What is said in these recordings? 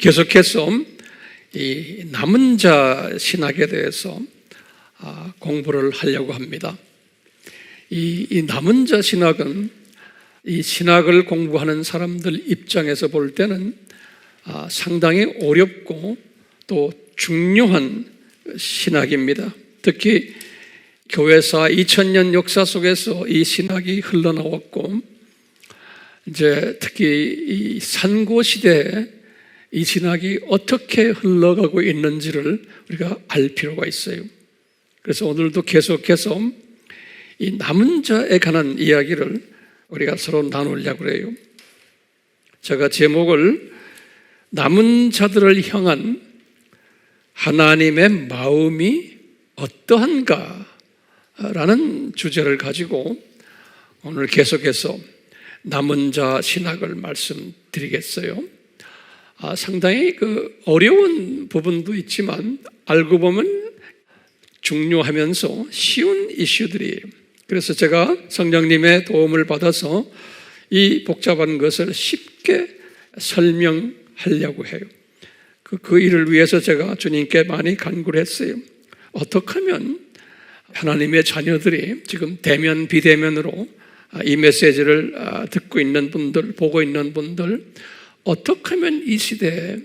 계속해서 이 남은 자 신학에 대해서 공부를 하려고 합니다. 이 남은 자 신학은 이 신학을 공부하는 사람들 입장에서 볼 때는 상당히 어렵고 또 중요한 신학입니다. 특히 교회사 2000년 역사 속에서 이 신학이 흘러나왔고, 이제 특히 이 산고 시대에 이 신학이 어떻게 흘러가고 있는지를 우리가 알 필요가 있어요. 그래서 오늘도 계속해서 이 남은 자에 관한 이야기를 우리가 서로 나누려고 해요. 제가 제목을 남은 자들을 향한 하나님의 마음이 어떠한가 라는 주제를 가지고 오늘 계속해서 남은 자 신학을 말씀드리겠어요. 상당히 어려운 부분도 있지만 알고 보면 중요하면서 쉬운 이슈들이에요. 그래서 제가 성령님의 도움을 받아서 이 복잡한 것을 쉽게 설명하려고 해요. 그 일을 위해서 제가 주님께 많이 간구를 했어요. 어떻게 하면 하나님의 자녀들이 지금 대면 비대면으로 이 메시지를 듣고 있는 분들, 보고 있는 분들, 어떻게 하면 이 시대에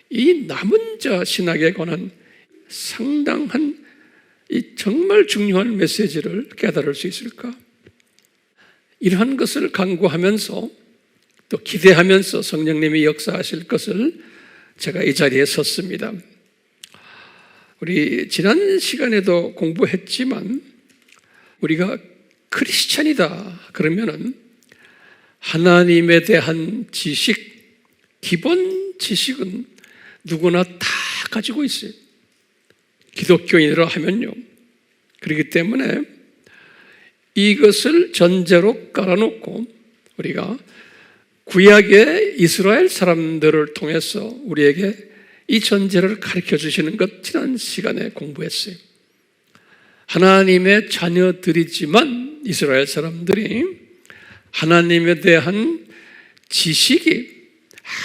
이 남은 자 신학에 관한 상당한 이 정말 중요한 메시지를 깨달을 수 있을까? 이러한 것을 간구하면서 또 기대하면서 성령님이 역사하실 것을 제가 이 자리에 섰습니다. 우리 지난 시간에도 공부했지만 우리가 크리스찬이다 그러면은 하나님에 대한 지식, 기본 지식은 누구나 다 가지고 있어요. 기독교인이라 하면요. 그렇기 때문에 이것을 전제로 깔아놓고 우리가 구약의 이스라엘 사람들을 통해서 우리에게 이 전제를 가르쳐 주시는 것 지난 시간에 공부했어요. 하나님의 자녀들이지만 이스라엘 사람들이 하나님에 대한 지식이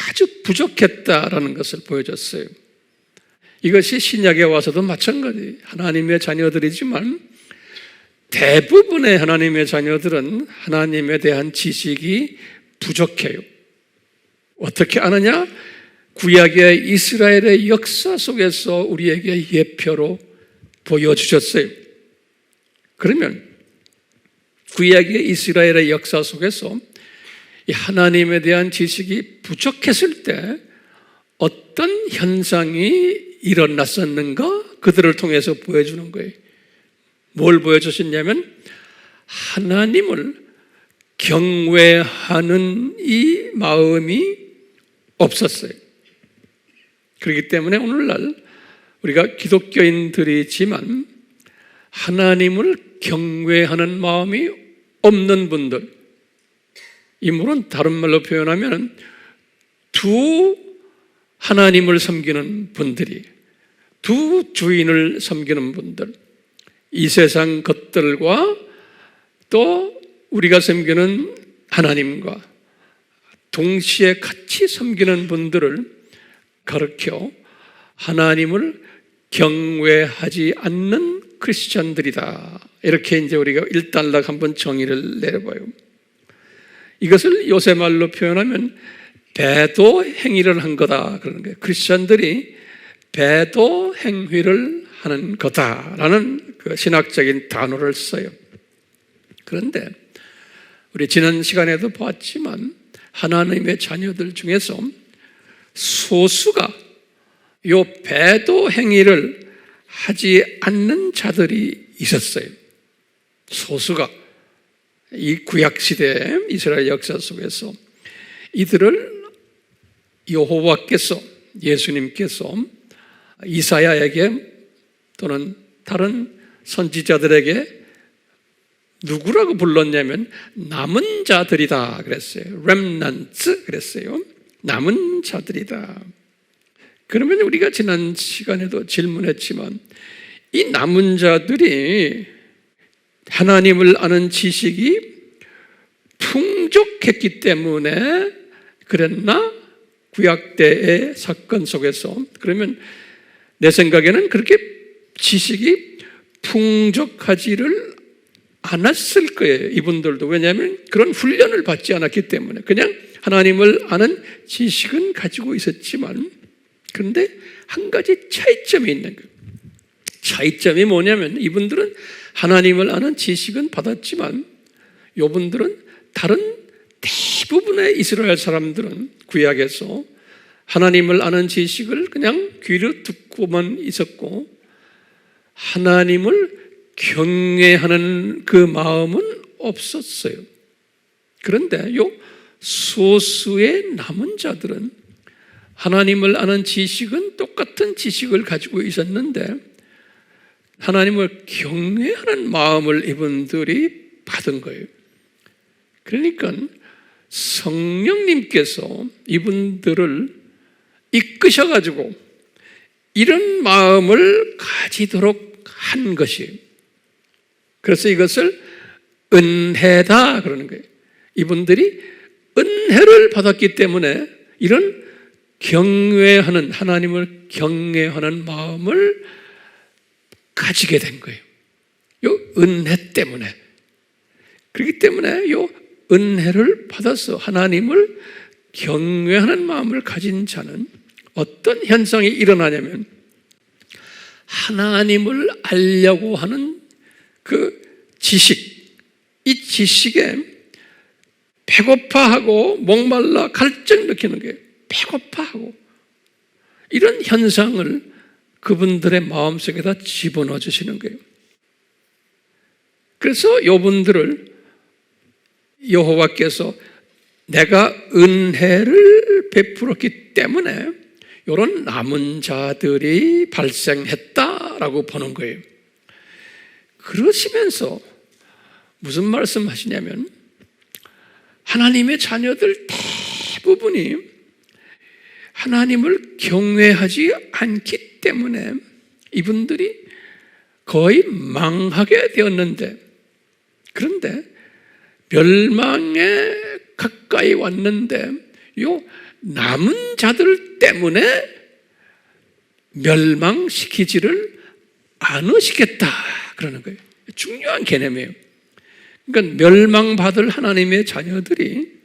아주 부족했다라는 것을 보여줬어요. 이것이 신약에 와서도 마찬가지. 하나님의 자녀들이지만 대부분의 하나님의 자녀들은 하나님에 대한 지식이 부족해요. 어떻게 아느냐? 구약의 이스라엘의 역사 속에서 우리에게 예표로 보여주셨어요. 그러면 구약의 이스라엘의 역사 속에서 이 하나님에 대한 지식이 부족했을 때 어떤 현상이 일어났었는가? 그들을 통해서 보여주는 거예요. 뭘 보여주셨냐면 하나님을 경외하는 이 마음이 없었어요. 그렇기 때문에 오늘날 우리가 기독교인들이지만 하나님을 경외하는 마음이 없는 분들, 물론 다른 말로 표현하면 두 하나님을 섬기는 분들이, 두 주인을 섬기는 분들, 이 세상 것들과 또 우리가 섬기는 하나님과 동시에 같이 섬기는 분들을 가르쳐 하나님을 경외하지 않는 크리스찬들이다. 이렇게 이제 우리가 일단락 한번 정의를 내려봐요. 이것을 요새 말로 표현하면 배도 행위를 한 거다 그러는 거예요. 크리스찬들이 배도 행위를 하는 거다라는 그 신학적인 단어를 써요. 그런데 우리 지난 시간에도 봤지만 하나님의 자녀들 중에서 소수가 요 배도 행위를 하지 않는 자들이 있었어요. 소수가 이 구약시대 이스라엘 역사 속에서 이들을 여호와께서, 예수님께서 이사야에게 또는 다른 선지자들에게 누구라고 불렀냐면 남은 자들이다 그랬어요. remnants 그랬어요. 남은 자들이다. 그러면 우리가 지난 시간에도 질문했지만 이 남은 자들이 하나님을 아는 지식이 풍족했기 때문에 그랬나? 구약 때의 사건 속에서. 그러면 내 생각에는 그렇게 지식이 풍족하지를 않았을 거예요. 이분들도. 왜냐하면 그런 훈련을 받지 않았기 때문에 그냥 하나님을 아는 지식은 가지고 있었지만, 그런데 한 가지 차이점이 있는 거예요. 차이점이 뭐냐면 이분들은 하나님을 아는 지식은 받았지만 이분들은 다른 대부분의 이스라엘 사람들은 구약에서 하나님을 아는 지식을 그냥 귀로 듣고만 있었고 하나님을 경외하는 그 마음은 없었어요. 그런데 요 소수의 남은 자들은 하나님을 아는 지식은 똑같은 지식을 가지고 있었는데 하나님을 경외하는 마음을 이분들이 받은 거예요. 그러니까 성령님께서 이분들을 이끄셔가지고 이런 마음을 가지도록 한 것이에요. 그래서 이것을 은혜다 그러는 거예요. 이분들이 은혜를 받았기 때문에 이런 경외하는, 하나님을 경외하는 마음을 가지게 된 거예요. 요 은혜 때문에. 그렇기 때문에 요 은혜를 받아서 하나님을 경외하는 마음을 가진 자는 어떤 현상이 일어나냐면 하나님을 알려고 하는 그 지식, 이 지식에 배고파하고 목말라 갈증 느끼는 거예요. 배고파하고 이런 현상을 그분들의 마음속에다 집어넣어 주시는 거예요. 그래서 이분들을 여호와께서 내가 은혜를 베풀었기 때문에 이런 남은 자들이 발생했다라고 보는 거예요. 그러시면서 무슨 말씀하시냐면 하나님의 자녀들 대부분이 하나님을 경외하지 않기 때문에 이분들이 거의 망하게 되었는데, 그런데 멸망에 가까이 왔는데 요 남은 자들 때문에 멸망시키지를 않으시겠다 그러는 거예요. 중요한 개념이에요. 그러니까 멸망받을 하나님의 자녀들이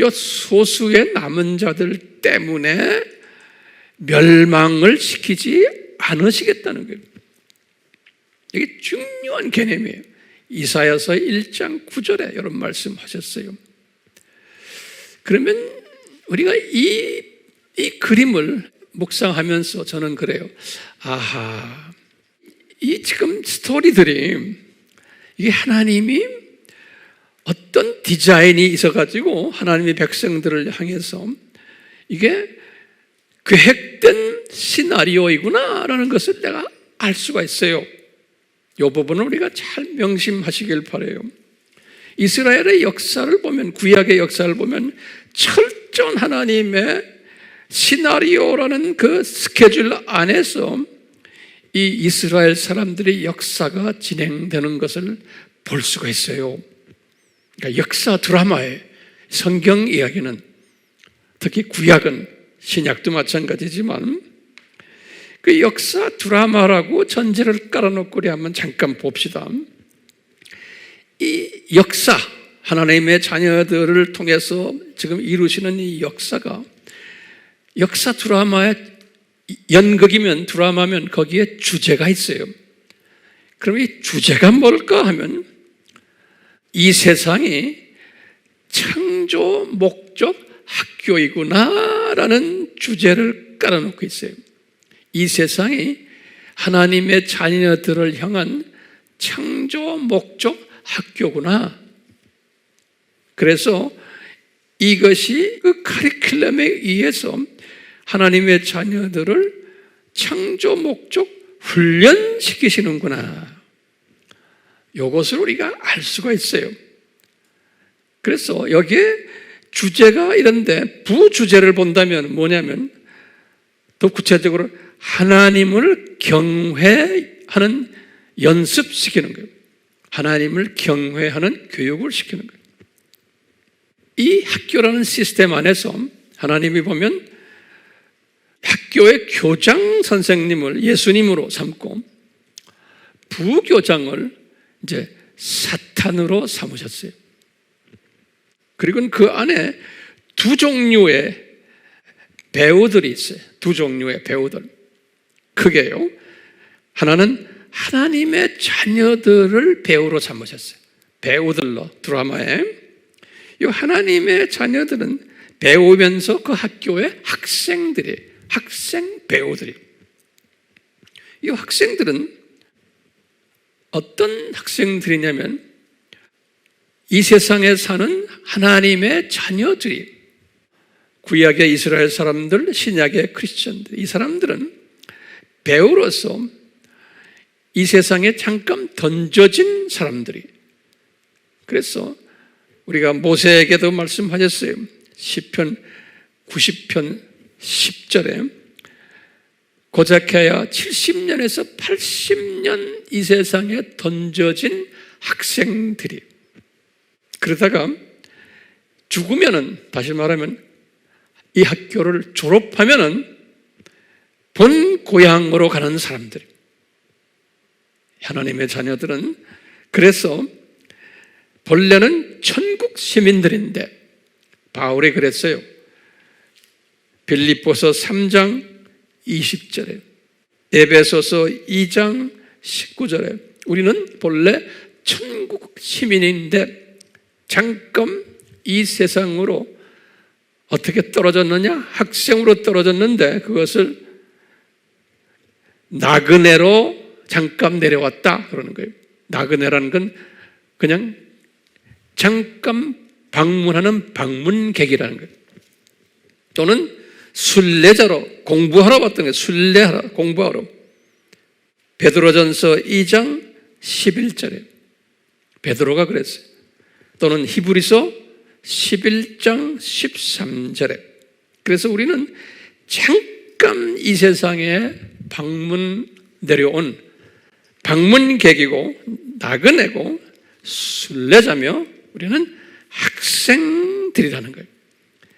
요 소수의 남은 자들 때문에 멸망을 시키지 않으시겠다는 거예요. 이게 중요한 개념이에요. 이사야서 1장 9절에 이런 말씀하셨어요. 그러면 우리가 이 그림을 묵상하면서 저는 그래요. 아하, 이 지금 스토리들이 이게 하나님이 어떤 디자인이 있어가지고 하나님의 백성들을 향해서 이게 계획된 시나리오이구나라는 것을 내가 알 수가 있어요. 이 부분을 우리가 잘 명심하시길 바라요. 이스라엘의 역사를 보면, 구약의 역사를 보면 철저한 하나님의 시나리오라는 그 스케줄 안에서 이 이스라엘 사람들의 역사가 진행되는 것을 볼 수가 있어요. 그러니까 역사 드라마의 성경 이야기는, 특히 구약은, 신약도 마찬가지지만 그 역사 드라마라고 전제를 깔아놓고 우리 한번 잠깐 봅시다. 이 역사, 하나님의 자녀들을 통해서 지금 이루시는 이 역사가 역사 드라마의 연극이면, 드라마면 거기에 주제가 있어요. 그럼 이 주제가 뭘까 하면 이 세상이 창조 목적 학교이구나라는 주제를 깔아놓고 있어요. 이 세상이 하나님의 자녀들을 향한 창조 목적 학교구나. 그래서 이것이 그 커리큘럼에 의해서 하나님의 자녀들을 창조 목적 훈련시키시는구나. 이것을 우리가 알 수가 있어요. 그래서 여기에 주제가 이런데 부주제를 본다면 뭐냐면 더 구체적으로 하나님을 경외하는 연습시키는 거예요. 하나님을 경외하는 교육을 시키는 거예요. 이 학교라는 시스템 안에서 하나님이 보면 학교의 교장 선생님을 예수님으로 삼고 부교장을 이제 사탄으로 삼으셨어요. 그리고 그 안에 두 종류의 배우들이 있어요. 두 종류의 배우들. 크게요. 하나는 하나님의 자녀들을 배우로 삼으셨어요. 배우들로 드라마에. 이 하나님의 자녀들은 배우면서 그 학교의 학생 배우들이. 이 학생들은 어떤 학생들이냐면 이 세상에 사는 하나님의 자녀들이, 구약의 이스라엘 사람들, 신약의 크리스천들, 이 사람들은 배우로서 이 세상에 잠깐 던져진 사람들이. 그래서 우리가 모세에게도 말씀하셨어요. 시편 90편 10절에 고작해야 70년에서 80년 이 세상에 던져진 학생들이, 그러다가 죽으면은, 다시 말하면 이 학교를 졸업하면은 본 고향으로 가는 사람들, 하나님의 자녀들은. 그래서 본래는 천국 시민들인데, 바울이 그랬어요. 빌립보서 3장 20절에, 에베소서 2장 19절에 우리는 본래 천국 시민인데 잠깐 이 세상으로 어떻게 떨어졌느냐? 학생으로 떨어졌는데 그것을 나그네로 잠깐 내려왔다 그러는 거예요. 나그네라는 건 그냥 잠깐 방문하는 방문객이라는 거예요. 또는 순례자로 공부하러 왔던 거예요. 순례하러, 공부하러. 베드로전서 2장 11절에 베드로가 그랬어요. 또는 히브리서 11장 13절에. 그래서 우리는 잠깐 이 세상에 방문 내려온 방문객이고 나그네고 순례자며 우리는 학생들이라는 거예요.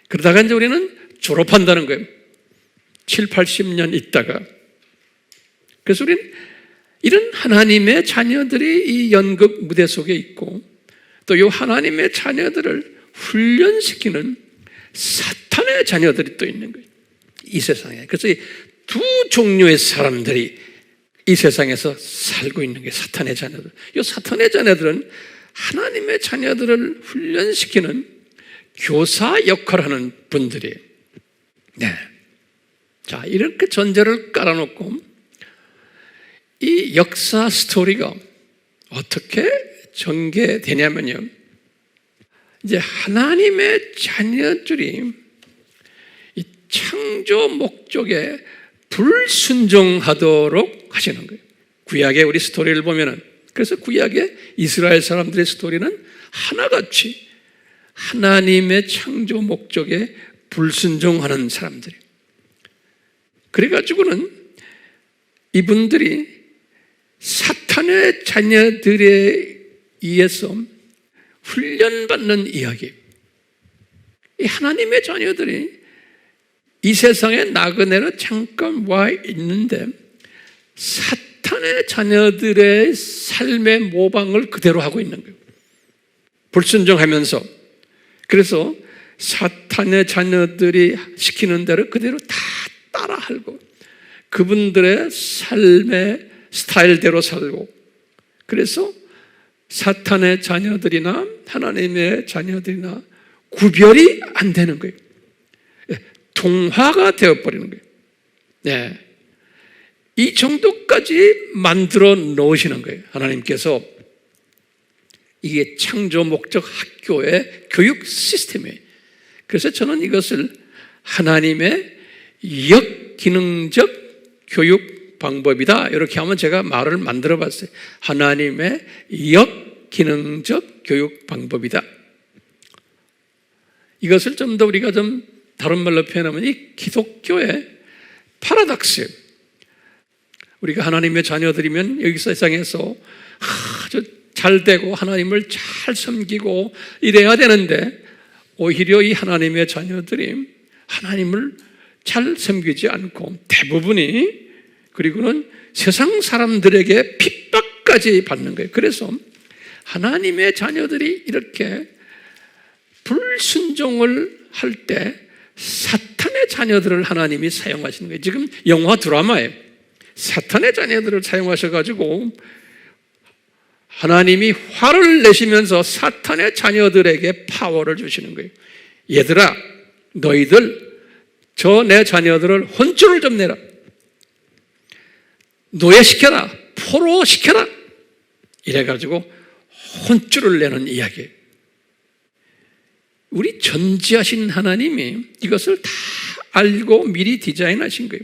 그러다가 이제 우리는 졸업한다는 거예요. 7, 80년 있다가. 그래서 우리는 이런 하나님의 자녀들이 이 연극 무대 속에 있고, 또 이 하나님의 자녀들을 훈련시키는 사탄의 자녀들이 또 있는 거예요. 이 세상에. 그래서 이 두 종류의 사람들이 이 세상에서 살고 있는 게 사탄의 자녀들. 이 사탄의 자녀들은 하나님의 자녀들을 훈련시키는 교사 역할을 하는 분들이에요. 네. 자, 이렇게 전제를 깔아놓고 이 역사 스토리가 어떻게 전개되냐면요. 이제 하나님의 자녀들이 이 창조 목적에 불순종하도록 하시는 거예요. 구약의 우리 스토리를 보면은, 그래서 구약의 이스라엘 사람들의 스토리는 하나같이 하나님의 창조 목적에 불순종하는 사람들이에요. 그래가지고는 이분들이 사탄의 자녀들에 의해서 훈련받는 이야기. 이 하나님의 자녀들이 이 세상에 나그네로 잠깐 와 있는데 사탄의 자녀들의 삶의 모방을 그대로 하고 있는 거예요. 불순종하면서. 그래서 사탄의 자녀들이 시키는 대로 그대로 다 따라하고 그분들의 삶의 스타일대로 살고, 그래서 사탄의 자녀들이나 하나님의 자녀들이나 구별이 안 되는 거예요. 동화가 되어버리는 거예요. 네. 이 정도까지 만들어 놓으시는 거예요. 하나님께서. 이게 창조 목적 학교의 교육 시스템이에요. 그래서 저는 이것을 하나님의 역기능적 교육 방법이다, 이렇게 하면 제가 말을 만들어 봤어요. 하나님의 역기능적 교육 방법이다. 이것을 좀 더 우리가 좀 다른 말로 표현하면 이 기독교의 파라독스예요. 우리가 하나님의 자녀들이면 여기 세상에서 아주 잘 되고 하나님을 잘 섬기고 이래야 되는데, 오히려 이 하나님의 자녀들이 하나님을 잘 섬기지 않고 대부분이, 그리고는 세상 사람들에게 핍박까지 받는 거예요. 그래서 하나님의 자녀들이 이렇게 불순종을 할 때 사탄의 자녀들을 하나님이 사용하시는 거예요. 지금 영화 드라마에 사탄의 자녀들을 사용하셔가지고 하나님이 화를 내시면서 사탄의 자녀들에게 파워를 주시는 거예요. 얘들아, 너희들 저 내 자녀들을 혼쭐을 좀 내라. 노예시켜라. 포로시켜라. 이래가지고 혼쭐을 내는 이야기예요. 우리 전지하신 하나님이 이것을 다 알고 미리 디자인하신 거예요.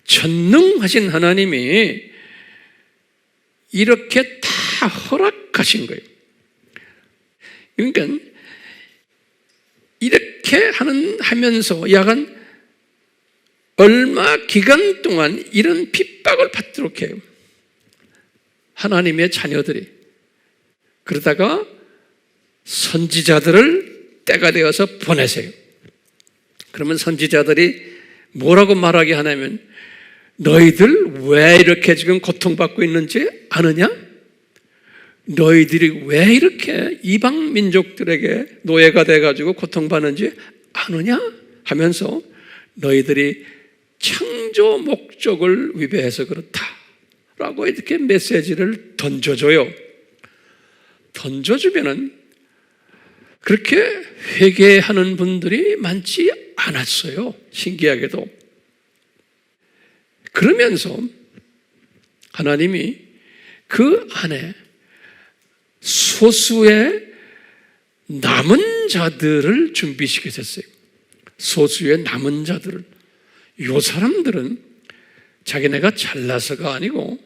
전능하신 하나님이 이렇게 다 허락하신 거예요. 그러니까 이렇게 하면서 약간 얼마 기간 동안 이런 핍박을 받도록 해요. 하나님의 자녀들이. 그러다가 선지자들을 때가 되어서 보내세요. 그러면 선지자들이 뭐라고 말하게 하냐면, 너희들 왜 이렇게 지금 고통받고 있는지 아느냐? 너희들이 왜 이렇게 이방 민족들에게 노예가 돼가지고 고통받는지 아느냐? 하면서 너희들이 창조 목적을 위배해서 그렇다라고 이렇게 메시지를 던져줘요. 던져주면은 그렇게 회개하는 분들이 많지 않았어요. 신기하게도. 그러면서 하나님이 그 안에 소수의 남은 자들을 준비시키셨어요. 소수의 남은 자들을. 이 사람들은 자기네가 잘나서가 아니고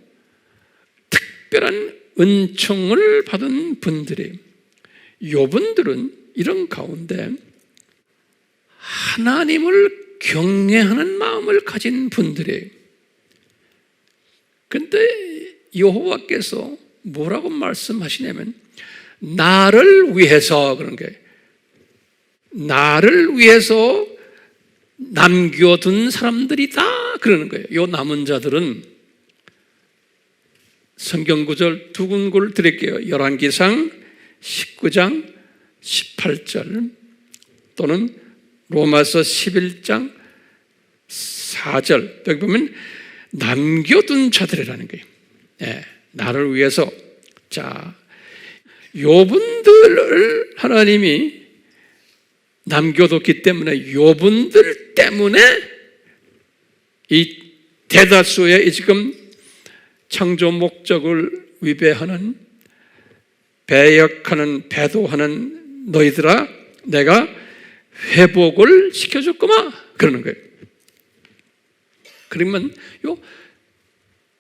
특별한 은총을 받은 분들이에요. 요분들은 이런 가운데 하나님을 경외하는 마음을 가진 분들이에요. 근데 여호와께서 뭐라고 말씀하시냐면, 나를 위해서, 그런 게 나를 위해서 남겨둔 사람들이다 그러는 거예요. 요 남은 자들은 성경 구절 두 군구를 드릴게요. 열왕기상 19장 18절 또는 로마서 11장 4절. 여기 보면 남겨둔 자들이라는 거예요. 네, 나를 위해서. 자, 요분들을 하나님이 남겨뒀기 때문에 요분들 때문에 이 대다수의 지금 창조 목적을 위배하는, 배역하는, 배도하는 너희들아, 내가 회복을 시켜줬구만 그러는 거예요. 그러면 요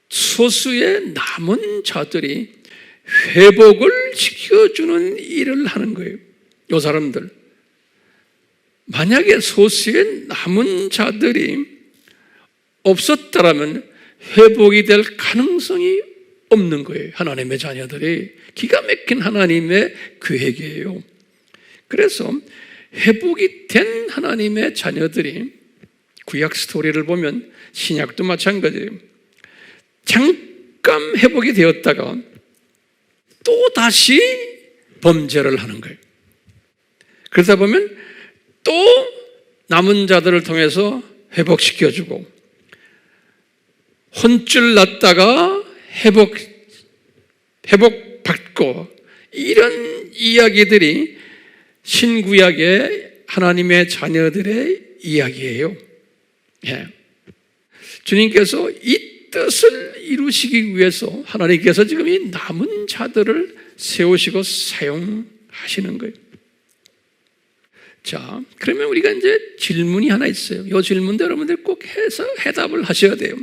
소수의 남은 자들이 회복을 시켜주는 일을 하는 거예요. 요 사람들. 만약에 소수의 남은 자들이 없었다라면 회복이 될 가능성이 없는 거예요. 하나님의 자녀들이. 기가 막힌 하나님의 계획이에요. 그래서 회복이 된 하나님의 자녀들이, 구약 스토리를 보면 신약도 마찬가지예요. 잠깐 회복이 되었다가 또 다시 범죄를 하는 거예요. 그러다 보면 또 남은 자들을 통해서 회복시켜주고, 혼쭐 났다가 회복받고, 이런 이야기들이 신구약의 하나님의 자녀들의 이야기예요. 예. 주님께서 이 뜻을 이루시기 위해서 하나님께서 지금 이 남은 자들을 세우시고 사용하시는 거예요. 자, 그러면 우리가 이제 질문이 하나 있어요. 이 질문도 여러분들 꼭 해서 해답을 하셔야 돼요.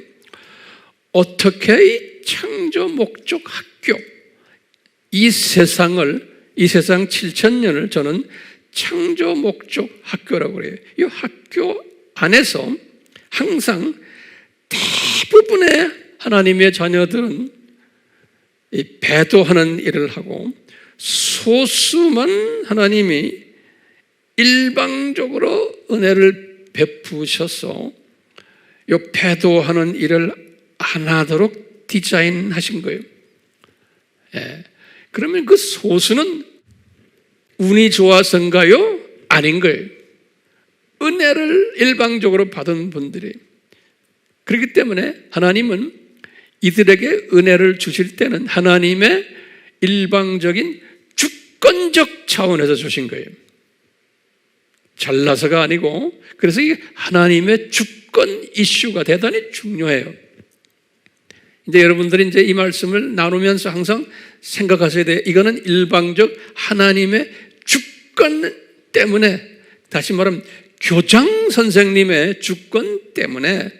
어떻게 이 창조 목적 학교, 이 세상 7,000년을 저는 창조 목적 학교라고 그래요. 이 학교 안에서 항상 대부분의 하나님의 자녀들은 이 배도하는 일을 하고, 소수만 하나님이 일방적으로 은혜를 베푸셔서 요 배도하는 일을 안 하도록 디자인하신 거예요. 예. 그러면 그 소수는 운이 좋아서인가요? 아닌 거예요. 은혜를 일방적으로 받은 분들이. 그렇기 때문에 하나님은 이들에게 은혜를 주실 때는 하나님의 일방적인 주권적 차원에서 주신 거예요. 잘나서가 아니고, 그래서 이게 하나님의 주권 이슈가 대단히 중요해요. 이제 여러분들이 이제 이 말씀을 나누면서 항상 생각하셔야 돼요. 이거는 일방적 하나님의 주권 때문에, 다시 말하면 교장 선생님의 주권 때문에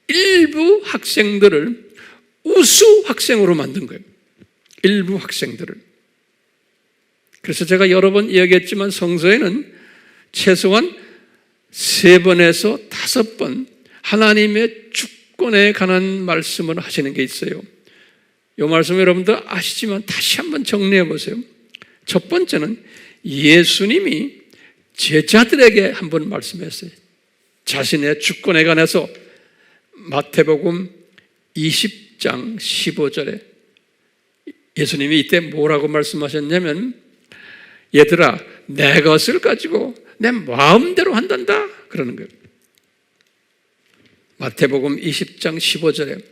일부 학생들을 우수 학생으로 만든 거예요. 일부 학생들을. 그래서 제가 여러 번 이야기했지만 성서에는 최소한 3번에서 5번 하나님의 주권에 관한 말씀을 하시는 게 있어요. 이 말씀 여러분들 아시지만 다시 한번 정리해 보세요. 첫 번째는 예수님이 제자들에게 한번 말씀했어요. 자신의 주권에 관해서 마태복음 20장 15절에 예수님이 이때 뭐라고 말씀하셨냐면, 얘들아 내 것을 가지고 내 마음대로 한단다 그러는 거예요. 마태복음 20장 15절에.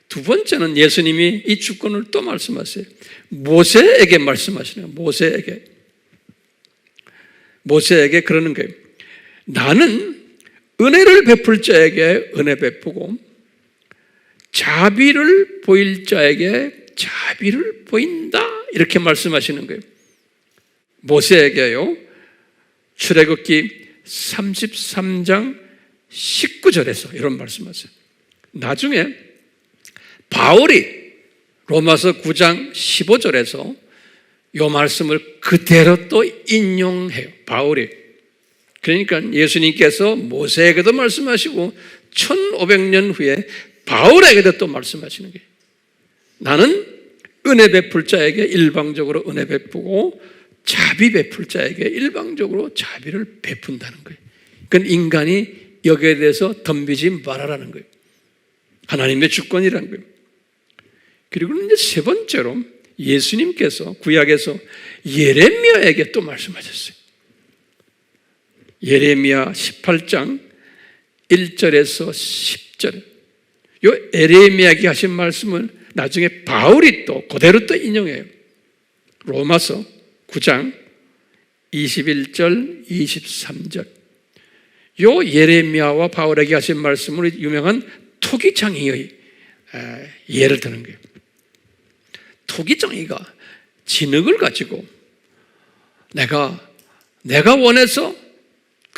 두 번째는 예수님이 이 주권을 또 말씀하세요. 모세에게 말씀하시네요. 모세에게 그러는 거예요. 나는 은혜를 베풀 자에게 은혜 베푸고 자비를 보일 자에게 자비를 보인다 이렇게 말씀하시는 거예요. 모세에게요. 출애굽기 33장 19절에서 이런 말씀하세요. 나중에 바울이 로마서 9장 15절에서 이 말씀을 그대로 또 인용해요. 바울이. 그러니까 예수님께서 모세에게도 말씀하시고 1500년 후에 바울에게도 또 말씀하시는 거예요. 나는 은혜 베풀 자에게 일방적으로 은혜 베푸고 자비 베풀 자에게 일방적으로 자비를 베푼다는 거예요. 그건 인간이 여기에 대해서 덤비지 말아라는 거예요. 하나님의 주권이라는 거예요. 그리고 이제 세 번째로 예수님께서 구약에서 예레미야에게 또 말씀하셨어요. 예레미야 18장 1절에서 10절. 요 예레미야에게 하신 말씀을 나중에 바울이 또 그대로 또 인용해요. 로마서 9장 21절 23절. 요 예레미야와 바울에게 하신 말씀을 유명한 토기장이의 예를 드는 거예요. 토기장이가 진흙을 가지고 내가 원해서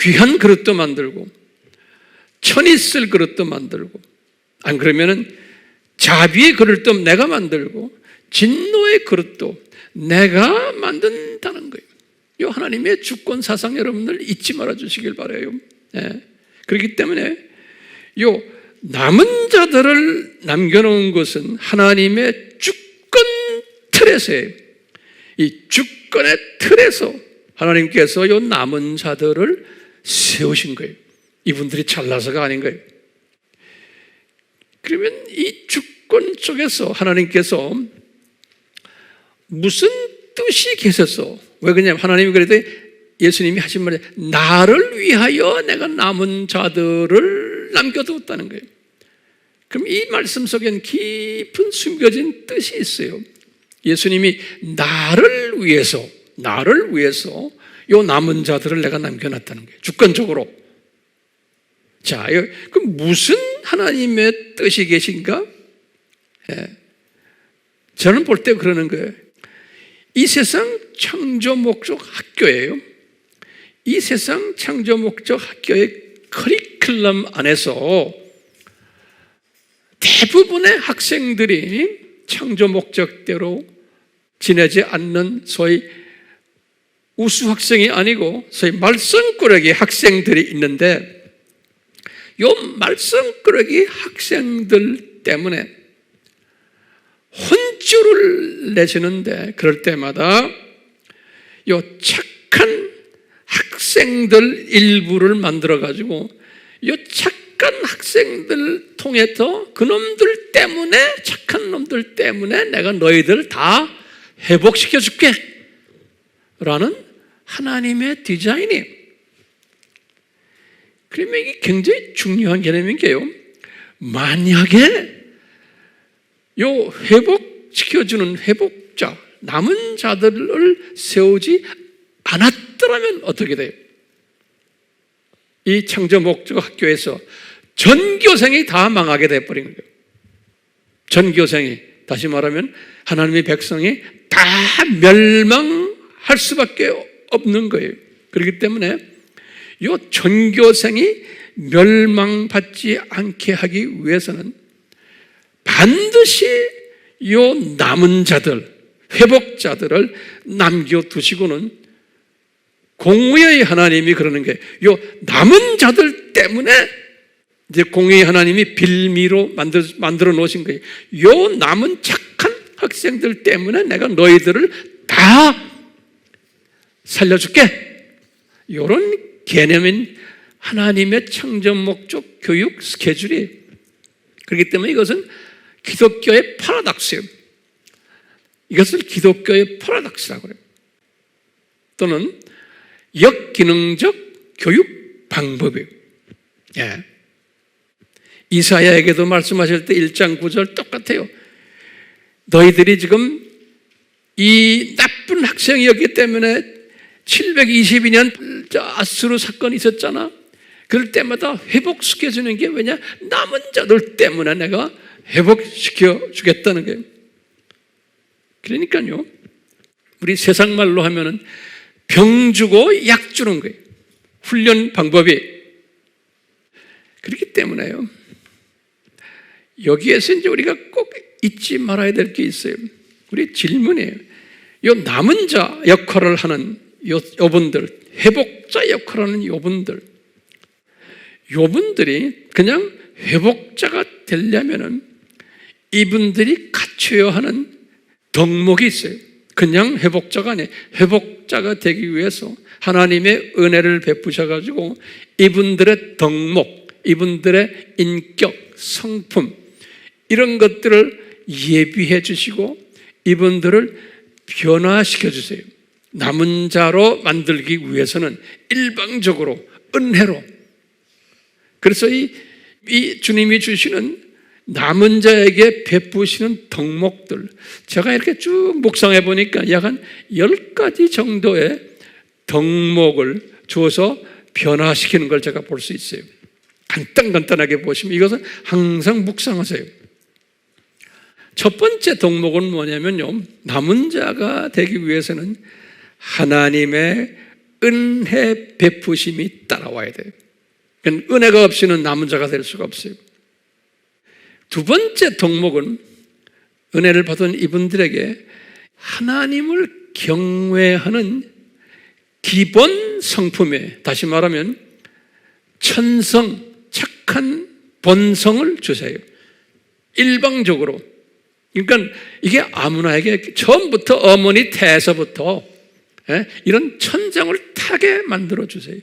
귀한 그릇도 만들고 천이 쓸 그릇도 만들고, 안 그러면은 자비의 그릇도 내가 만들고 진노의 그릇도 내가 만든다는 거예요. 이 하나님의 주권 사상 여러분들 잊지 말아 주시길 바라요. 그렇기 때문에 요 남은 자들을 남겨놓은 것은 하나님의 주권 틀에서예요. 이 주권의 틀에서 하나님께서 요 남은 자들을 세우신 거예요. 이분들이 잘나서가 아닌 거예요. 그러면 이 주권 속에서 하나님께서 무슨 뜻이 계셔서, 왜 그러냐면 하나님이 그래도 예수님이 하신 말이 나를 위하여 내가 남은 자들을 남겨두었다는 거예요. 그럼 이 말씀 속엔 깊은 숨겨진 뜻이 있어요. 예수님이 나를 위해서 요 남은 자들을 내가 남겨놨다는 거예요. 주권적으로. 자, 그럼 무슨 하나님의 뜻이 계신가? 저는 볼 때 그러는 거예요. 이 세상 창조 목적 학교예요. 이 세상 창조 목적 학교의 커리큘럼 안에서 대부분의 학생들이 창조 목적대로 지내지 않는 소위 우수 학생이 아니고 소위 말썽꾸러기 학생들이 있는데, 요 말썽꾸러기 학생들 때문에 혼쭐을 내시는데, 그럴 때마다 요 착한 학생 학생들 일부를 만들어가지고 이 착한 학생들 통해서 그놈들 때문에, 착한 놈들 때문에 내가 너희들 다 회복시켜 줄게 라는 하나님의 디자인이에요. 그러면 이게 굉장히 중요한 개념인 게요, 만약에 요 회복시켜주는 회복자, 남은 자들을 세우지 않았더라면 어떻게 돼요? 이 창조 목적 학교에서 전교생이 다 망하게 돼버린 거예요. 전교생이, 다시 말하면 하나님의 백성이 다 멸망할 수밖에 없는 거예요. 그렇기 때문에 이 전교생이 멸망받지 않게 하기 위해서는 반드시 이 남은 자들, 회복자들을 남겨두시고는, 공의의 하나님이 그러는 게, 요 남은 자들 때문에 이제 공의의 하나님이 빌미로 만들어 놓으신 거예요. 요 남은 착한 학생들 때문에 내가 너희들을 다 살려줄게. 이런 개념인 하나님의 창조 목적 교육 스케줄이에요. 그렇기 때문에 이것은 기독교의 파라독스예요. 이것을 기독교의 파라독스라고 해요. 또는 역기능적 교육 방법이에요. 예. 이사야에게도 말씀하실 때 1장 9절 똑같아요. 너희들이 지금 이 나쁜 학생이었기 때문에 722년 아수르 사건이 있었잖아. 그럴 때마다 회복시켜주는 게 왜냐? 남은 자들 때문에 내가 회복시켜 주겠다는 거예요. 그러니까요, 우리 세상 말로 하면은 병 주고 약 주는 거예요. 훈련 방법이. 그렇기 때문에요, 여기에서 이제 우리가 꼭 잊지 말아야 될 게 있어요. 우리 질문이에요. 요 남은 자 역할을 하는 요분들, 회복자 역할을 하는 요분들이 그냥 회복자가 되려면은 이분들이 갖춰야 하는 덕목이 있어요. 그냥 회복자가 아니에요. 회복자가 되기 위해서 하나님의 은혜를 베푸셔가지고 이분들의 덕목, 이분들의 인격, 성품, 이런 것들을 예비해 주시고 이분들을 변화시켜 주세요. 남은 자로 만들기 위해서는 일방적으로 은혜로. 그래서 이 주님이 주시는 남은 자에게 베푸시는 덕목들, 제가 이렇게 쭉 묵상해 보니까 약 한 10가지 정도의 덕목을 주어서 변화시키는 걸 제가 볼 수 있어요. 간단하게 보시면 이것은 항상 묵상하세요. 첫 번째 덕목은 뭐냐면요, 남은 자가 되기 위해서는 하나님의 은혜 베푸심이 따라와야 돼요. 은혜가 없이는 남은 자가 될 수가 없어요. 두 번째 덕목은 은혜를 받은 이분들에게 하나님을 경외하는 기본 성품에, 다시 말하면 천성, 착한 본성을 주세요. 일방적으로. 그러니까 이게 아무나에게 처음부터 어머니 태에서부터 이런 천성을 타게 만들어 주세요.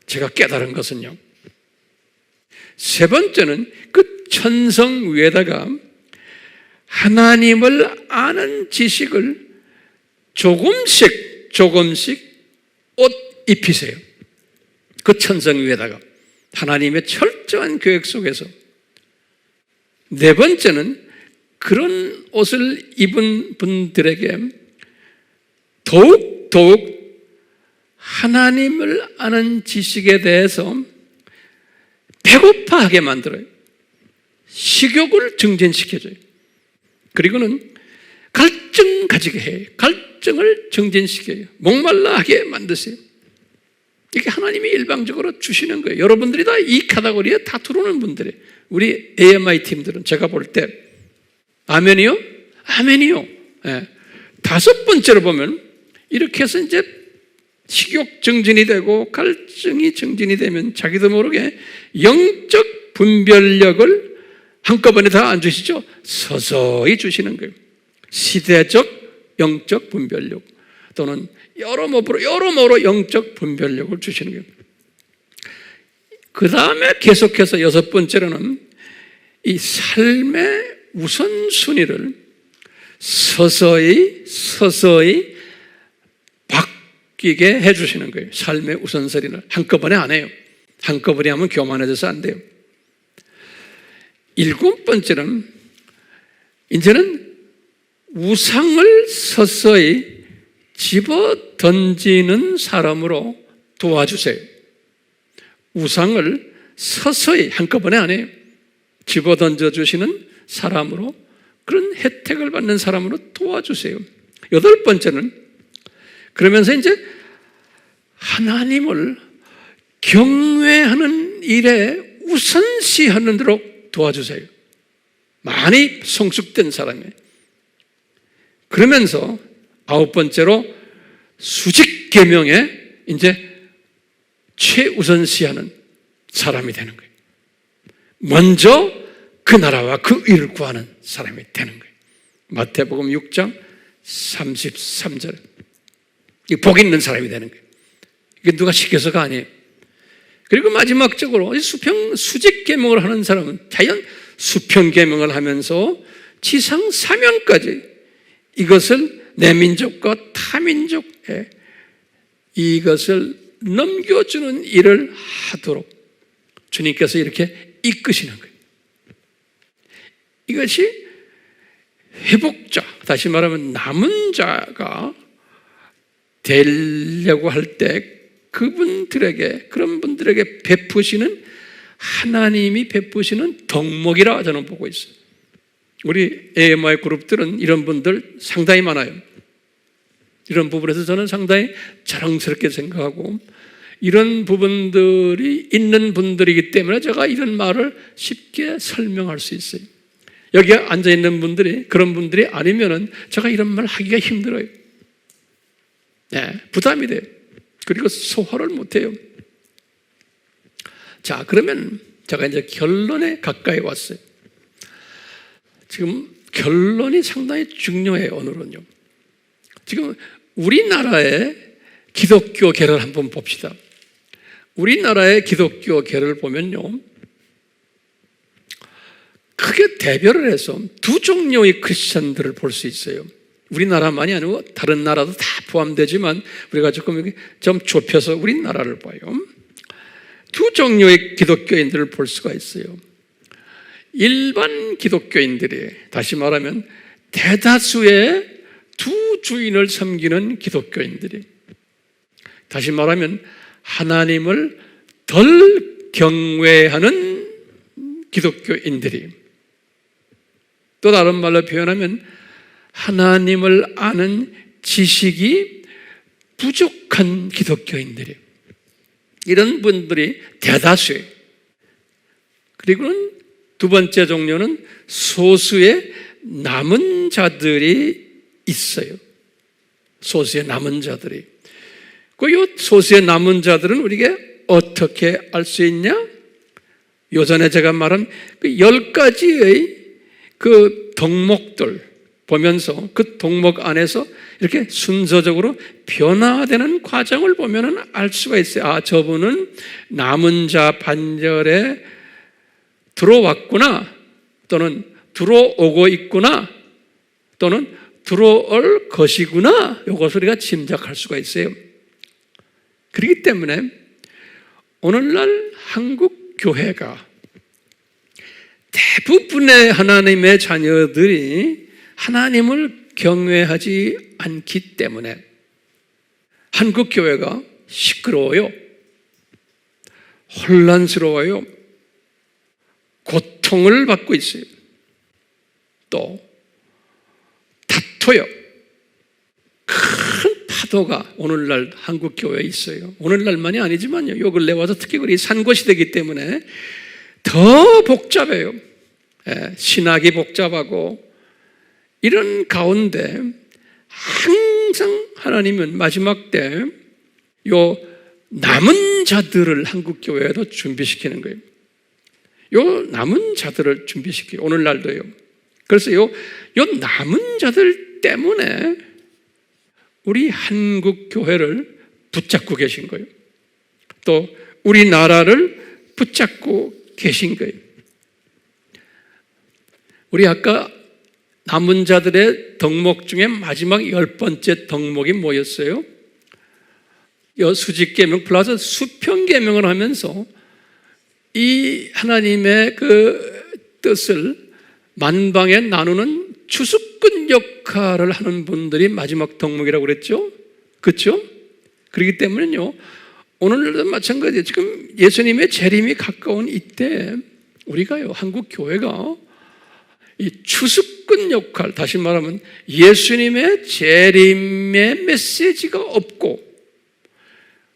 제가 깨달은 것은요, 세 번째는 그 천성 위에다가 하나님을 아는 지식을 조금씩 옷 입히세요. 그 천성 위에다가 하나님의 철저한 계획 속에서. 네 번째는 그런 옷을 입은 분들에게 더욱 하나님을 아는 지식에 대해서 배고파하게 만들어요. 식욕을 증진시켜줘요. 그리고는 갈증 가지게 해요. 갈증을 증진시켜요. 목말라 하게 만드세요. 이게 하나님이 일방적으로 주시는 거예요. 여러분들이 다 이 카테고리에 다 들어오는 분들이에요. 우리 AMI 팀들은 제가 볼 때 아멘이요? 아멘이요. 네. 다섯 번째로 보면 이렇게 해서 이제 식욕 증진이 되고 갈증이 증진이 되면 자기도 모르게 영적 분별력을 한꺼번에 다 안 주시죠? 서서히 주시는 거예요. 시대적 영적 분별력. 또는 여러모로 영적 분별력을 주시는 거예요. 그 다음에 계속해서 6번째로는 이 삶의 우선순위를 서서히 바뀌게 해주시는 거예요. 삶의 우선순위를 한꺼번에 안 해요. 한꺼번에 하면 교만해져서 안 돼요. 7번째는 이제는 우상을 서서히 집어 던지는 사람으로 도와주세요. 우상을 서서히 한꺼번에 안 해요. 집어 던져주시는 사람으로, 그런 혜택을 받는 사람으로 도와주세요. 8번째는 그러면서 이제 하나님을 경외하는 일에 우선시하는 대로 도와주세요. 많이 성숙된 사람이에요. 그러면서 9번째로 수직 계명에 이제 최우선시하는 사람이 되는 거예요. 먼저 그 나라와 그 일을 구하는 사람이 되는 거예요. 마태복음 6장 33절. 이 복 있는 사람이 되는 거예요. 이게 누가 시켜서가 아니에요. 그리고 마지막적으로 수직 계명을 하는 사람은 자연 수평 계명을 하면서 지상 사면까지 이것을 내 민족과 타 민족에 이것을 넘겨주는 일을 하도록 주님께서 이렇게 이끄시는 거예요. 이것이 회복자, 다시 말하면 남은 자가 되려고 할 때 그분들에게, 그런 분들에게 베푸시는, 하나님이 베푸시는 덕목이라 저는 보고 있어요. 우리 AMI 그룹들은 이런 분들 상당히 많아요. 이런 부분에서 저는 상당히 자랑스럽게 생각하고, 이런 부분들이 있는 분들이기 때문에 제가 이런 말을 쉽게 설명할 수 있어요. 여기에 앉아있는 분들이 그런 분들이 아니면은 제가 이런 말 하기가 힘들어요. 네, 부담이 돼요. 그리고 소화를 못해요. 자, 그러면 제가 이제 결론에 가까이 왔어요. 지금 결론이 상당히 중요해요, 오늘은요. 지금 우리나라의 기독교계를 한번 봅시다. 우리나라의 기독교계를 보면요, 크게 대별을 해서 두 종류의 크리스천들을 볼 수 있어요. 우리나라만이 아니고 다른 나라도 다 포함되지만 우리가 조금 여기 좀 좁혀서 우리나라를 봐요. 두 종류의 기독교인들을 볼 수가 있어요. 일반 기독교인들이, 다시 말하면 대다수의 두 주인을 섬기는 기독교인들이, 다시 말하면 하나님을 덜 경외하는 기독교인들이, 또 다른 말로 표현하면 하나님을 아는 지식이 부족한 기독교인들이, 이런 분들이 대다수예요. 그리고는 두 번째 종류는 소수의 남은 자들이 있어요. 소수의 남은 자들이. 그 소수의 남은 자들은 우리가 어떻게 알 수 있냐? 요전에 제가 말한 그 10가지의 그 덕목들 보면서 그 덕목 안에서 이렇게 순서적으로 변화되는 과정을 보면은 알 수가 있어요. 아, 저분은 남은 자 반절에 들어왔구나, 또는 들어오고 있구나, 또는 들어올 것이구나, 이것을 우리가 짐작할 수가 있어요. 그렇기 때문에 오늘날 한국 교회가 대부분의 하나님의 자녀들이 하나님을 경외하지 않기 때문에 한국 교회가 시끄러워요, 혼란스러워요, 고통을 받고 있어요, 또 다퉈요. 큰 파도가 오늘날 한국 교회에 있어요. 오늘날만이 아니지만요, 요 근래 와서 특히 우리 산고시대이기 때문에 더 복잡해요. 신학이 복잡하고, 이런 가운데 항상 하나님은 마지막 때 요 남은 자들을 한국 교회에도 준비시키는 거예요. 요 남은 자들을 준비시켜요. 오늘날도요. 그래서 요 남은 자들 때문에 우리 한국 교회를 붙잡고 계신 거예요. 또 우리나라를 붙잡고 계신 거예요. 우리 아까 남은 자들의 덕목 중에 마지막 10번째 덕목이 뭐였어요? 수직계명 플러스 수평계명을 하면서 이 하나님의 그 뜻을 만방에 나누는 추수꾼 역할을 하는 분들이 마지막 덕목이라고 그랬죠? 그렇죠? 그렇기 때문에요, 오늘도 마찬가지예요. 지금 예수님의 재림이 가까운 이때 우리가요, 한국 교회가 이 추수꾼 역할, 다시 말하면 예수님의 재림의 메시지가 없고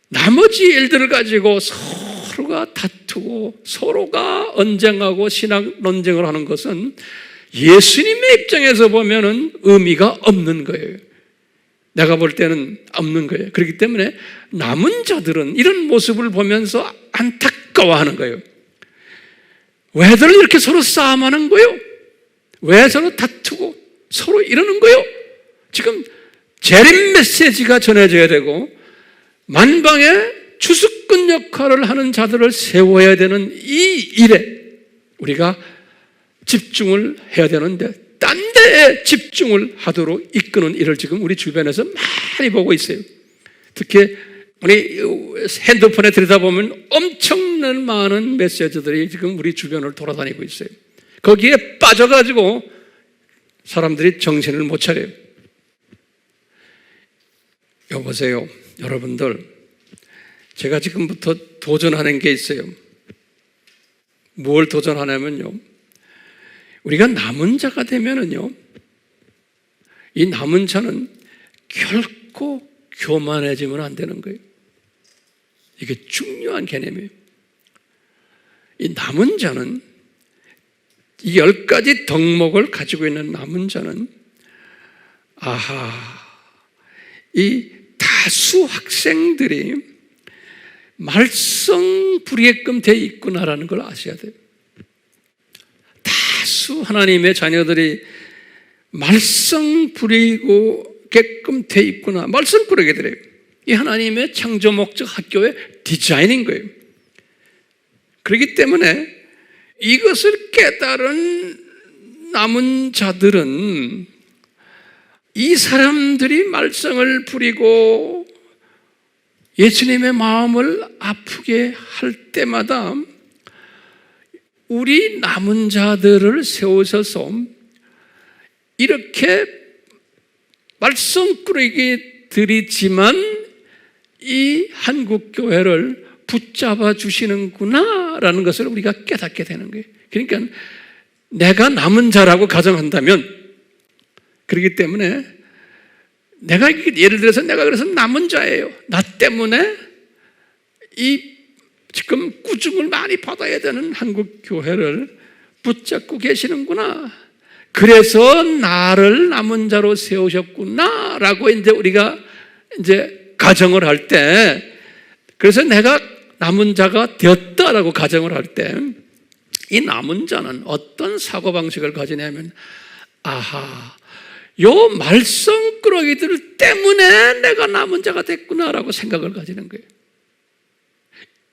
나머지 일들을 가지고 서로가 다투고 서로가 언쟁하고 신학 논쟁을 하는 것은 예수님의 입장에서 보면은 의미가 없는 거예요. 내가 볼 때는 없는 거예요. 그렇기 때문에 남은 자들은 이런 모습을 보면서 안타까워하는 거예요. 왜들 이렇게 서로 싸움하는 거예요? 왜 서로 다투고 서로 이러는 거예요? 지금 재림 메시지가 전해져야 되고 만방에 추수꾼 역할을 하는 자들을 세워야 되는 이 일에 우리가 집중을 해야 되는데 딴 데에 집중을 하도록 이끄는 일을 지금 우리 주변에서 많이 보고 있어요. 특히 우리 핸드폰에 들여다보면 엄청난 많은 메시지들이 지금 우리 주변을 돌아다니고 있어요. 거기에 빠져가지고 사람들이 정신을 못 차려요. 여보세요, 여러분들, 제가 지금부터 도전하는 게 있어요. 뭘 도전하냐면요, 우리가 남은 자가 되면은요, 이 남은 자는 결코 교만해지면 안 되는 거예요. 이게 중요한 개념이에요. 이 남은 자는, 이 10가지 덕목을 가지고 있는 남은 자는, 이 다수 학생들이 말썽 부리게끔 돼 있구나라는 걸 아셔야 돼요. 다수 하나님의 자녀들이 말썽 부리게끔 돼 있구나. 말썽 부리게 돼요. 이 하나님의 창조 목적 학교의 디자인인 거예요. 그렇기 때문에 이것을 깨달은 남은 자들은 이 사람들이 말썽을 부리고 예수님의 마음을 아프게 할 때마다 우리 남은 자들을 세우셔서 이렇게 말썽꾸러기 들이지만 이 한국교회를 붙잡아 주시는구나라는 것을 우리가 깨닫게 되는 거예요. 그러니까 내가 남은 자라고 가정한다면, 그렇기 때문에 내가 예를 들어서 내가 그래서 남은 자예요. 나 때문에 이 지금 꾸중을 많이 받아야 되는 한국교회를 붙잡고 계시는구나. 그래서 나를 남은 자로 세우셨구나라고 이제 우리가 이제 가정을 할 때, 그래서 내가 남은 자가 되었다라고 가정을 할 때, 이 남은 자는 어떤 사고방식을 가지냐면, 요 말썽꾸러기들 때문에 내가 남은 자가 됐구나라고 생각을 가지는 거예요.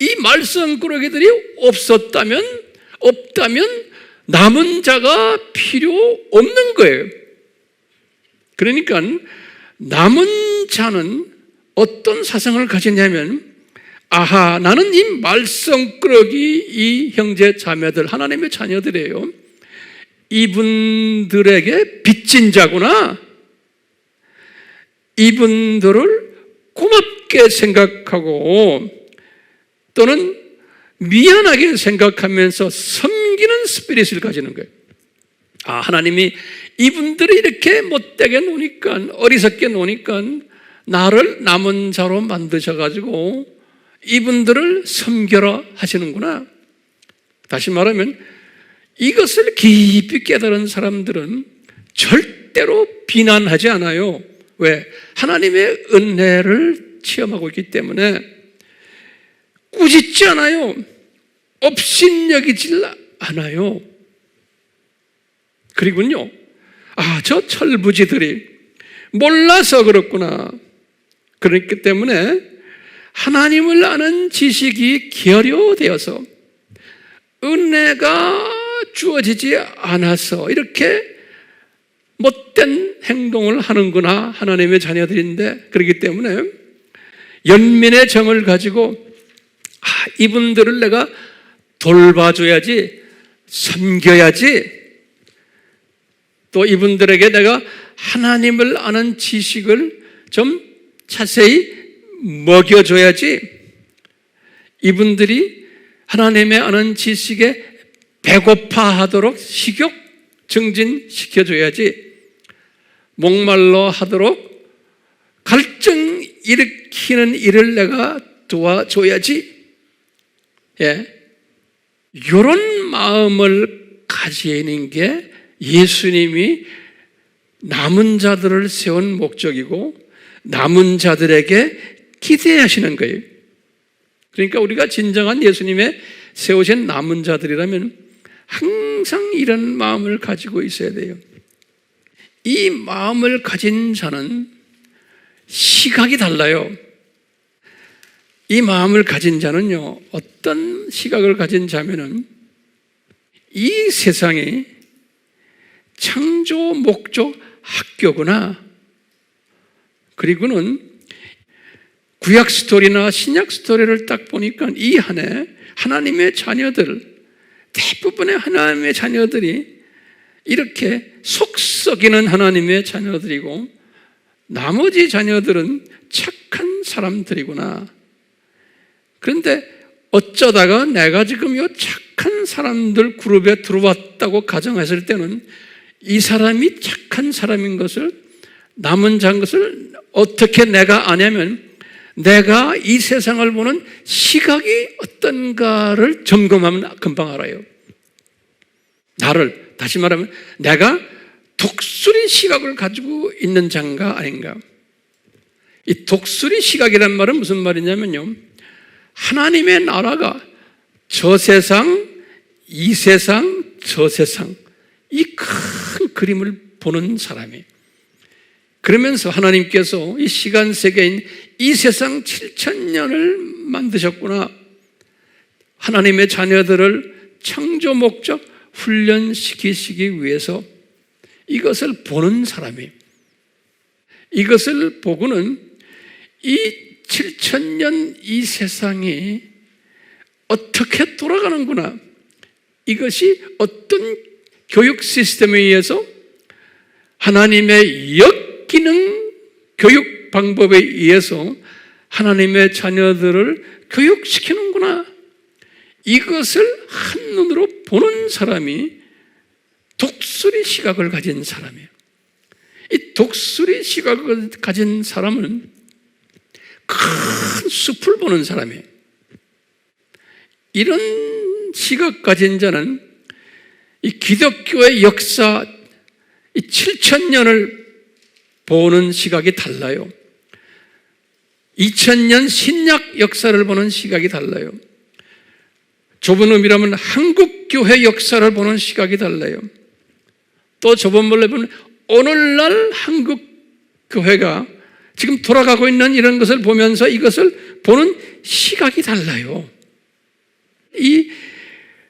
이 말썽꾸러기들이 없다면 남은 자가 필요 없는 거예요. 그러니까 남은 자는 어떤 사상을 가지냐면, 나는 이 말썽꾸러기 이 형제 자매들, 하나님의 자녀들이에요. 이분들에게 빚진 자구나. 이분들을 고맙게 생각하고 또는 미안하게 생각하면서 섬기는 스피릿을 가지는 거예요. 하나님이 이분들이 이렇게 못되게 노니까, 어리석게 노니까 나를 남은 자로 만드셔가지고 이분들을 섬겨라 하시는구나. 다시 말하면 이것을 깊이 깨달은 사람들은 절대로 비난하지 않아요. 왜? 하나님의 은혜를 체험하고 있기 때문에 꾸짖지 않아요. 업신여기질 않아요. 그리고요, 저 철부지들이 몰라서 그렇구나. 그렇기 때문에 하나님을 아는 지식이 결여되어서 은혜가 주어지지 않아서 이렇게 못된 행동을 하는구나, 하나님의 자녀들인데. 그렇기 때문에 연민의 정을 가지고 이분들을 내가 돌봐줘야지, 섬겨야지, 또 이분들에게 내가 하나님을 아는 지식을 좀 자세히 먹여줘야지, 이분들이 하나님의 아는 지식에 배고파하도록 식욕 증진시켜줘야지, 목말라 하도록 갈증 일으키는 일을 내가 도와줘야지, 이런 마음을 가지는 게 예수님이 남은 자들을 세운 목적이고 남은 자들에게 기대하시는 거예요. 그러니까 우리가 진정한 예수님의 세우신 남은 자들이라면 항상 이런 마음을 가지고 있어야 돼요. 이 마음을 가진 자는 시각이 달라요. 이 마음을 가진 자는요, 어떤 시각을 가진 자면은 이 세상이 창조 목적 학교구나, 그리고는 구약 스토리나 신약 스토리를 딱 보니까 이 안에 하나님의 자녀들, 대부분의 하나님의 자녀들이 이렇게 속 썩이는 하나님의 자녀들이고 나머지 자녀들은 착한 사람들이구나. 그런데 어쩌다가 내가 지금 이 착한 사람들 그룹에 들어왔다고 가정했을 때는 이 사람이 착한 사람인 것을, 남은 자인 것을 어떻게 내가 아냐면 내가 이 세상을 보는 시각이 어떤가를 점검하면 금방 알아요. 나를, 다시 말하면 내가 독수리 시각을 가지고 있는 자인가 아닌가. 이 독수리 시각이란 말은 무슨 말이냐면요, 하나님의 나라가 저 세상, 이 세상, 저 세상, 이 큰 그림을 보는 사람이, 그러면서 하나님께서 이 시간 세계인 이 세상 7,000년을 만드셨구나, 하나님의 자녀들을 창조 목적 훈련시키시기 위해서 이것을 보는 사람이, 이것을 보고는 이 7,000년 이 세상이 어떻게 돌아가는구나, 이것이 어떤 교육 시스템에 의해서 하나님의 역기능 교육 방법에 의해서 하나님의 자녀들을 교육시키는구나, 이것을 한눈으로 보는 사람이 독수리 시각을 가진 사람이에요. 이 독수리 시각을 가진 사람은 큰 숲을 보는 사람이에요. 이런 시각 가진 자는 이 기독교의 역사, 이 7,000년을 보는 시각이 달라요. 2000년 신약 역사를 보는 시각이 달라요. 좁은 의미라면 한국교회 역사를 보는 시각이 달라요. 또 좁은 말로 보면 오늘날 한국교회가 지금 돌아가고 있는 이런 것을 보면서 이것을 보는 시각이 달라요. 이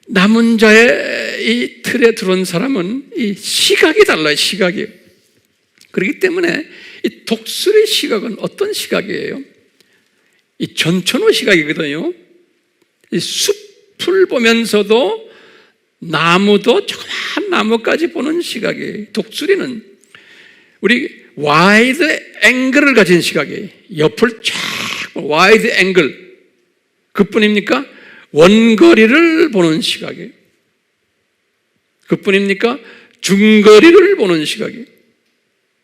남은 자의 이 틀에 들어온 사람은 이 시각이 달라요, 시각이. 그렇기 때문에 이 독수리 시각은 어떤 시각이에요? 이 전천후 시각이거든요. 이 숲을 보면서도 나무도 조그마한 나무까지 보는 시각이에요. 독수리는 우리 와이드 앵글을 가진 시각이에요. 옆을 쫙 와이드 앵글. 그뿐입니까? 원거리를 보는 시각이에요. 그뿐입니까? 중거리를 보는 시각이에요.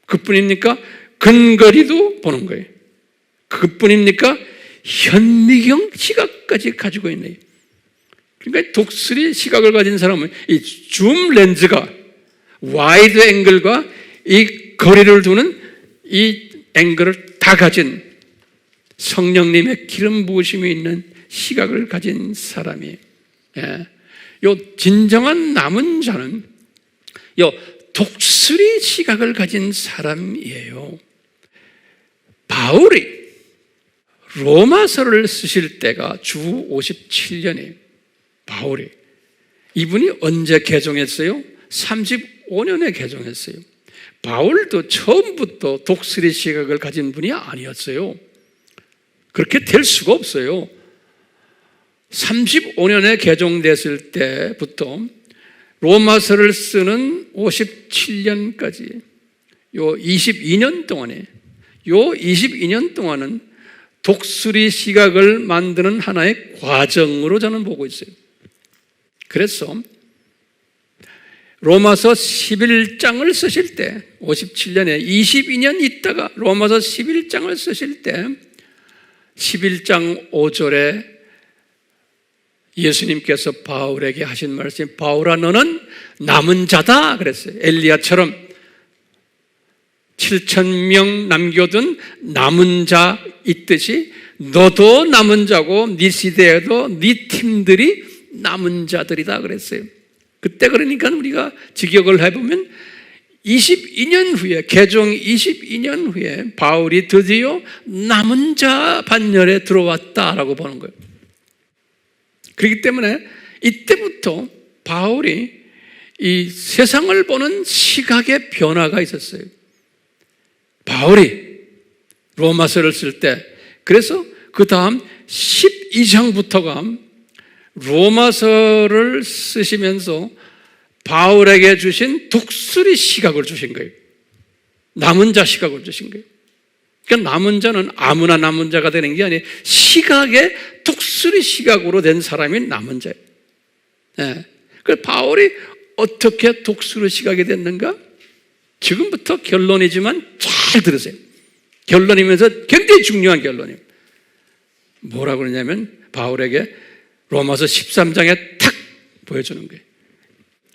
그뿐입니까? 근거리도 보는 거예요. 그뿐입니까? 현미경 시각까지 가지고 있네요. 그러니까 독수리 시각을 가진 사람은 이 줌 렌즈가 와이드 앵글과 이 거리를 두는 이 앵글을 다 가진 성령님의 기름 부으심이 있는 시각을 가진 사람이에요. 요 진정한 남은 자는 요 독수리 시각을 가진 사람이에요. 바울이 로마서를 쓰실 때가 주 57년이에요. 바울이. 이분이 언제 개종했어요? 35년에 개종했어요. 바울도 처음부터 독수리 시각을 가진 분이 아니었어요. 그렇게 될 수가 없어요. 35년에 개종됐을 때부터 로마서를 쓰는 57년까지 요 22년 동안은 독수리 시각을 만드는 하나의 과정으로 저는 보고 있어요. 그래서 로마서 11장을 쓰실 때 57년에 22년 있다가 로마서 11장을 쓰실 때 11장 5절에 예수님께서 바울에게 하신 말씀, 바울아 너는 남은 자다 그랬어요. 엘리야처럼 7,000명 남겨둔 남은 자 있듯이 너도 남은 자고 네 시대에도 네 팀들이 남은 자들이다 그랬어요. 그때 그러니까 우리가 직역을 해보면 22년 후에, 개종 22년 후에 바울이 드디어 남은 자 반열에 들어왔다라고 보는 거예요. 그렇기 때문에 이때부터 바울이 이 세상을 보는 시각의 변화가 있었어요. 바울이 로마서를 쓸 때, 그래서 그 다음 12장부터가 로마서를 쓰시면서 바울에게 주신 독수리 시각을 주신 거예요. 남은 자 시각을 주신 거예요. 그러니까 남은 자는 아무나 남은 자가 되는 게 아니에요. 시각의 독수리 시각으로 된 사람이 남은 자예요. 네. 그래서 바울이 어떻게 독수리 시각이 됐는가? 지금부터 결론이지만 잘 들으세요. 결론이면서 굉장히 중요한 결론이에요. 뭐라고 그러냐면 바울에게 로마서 13장에 탁 보여주는 거예요.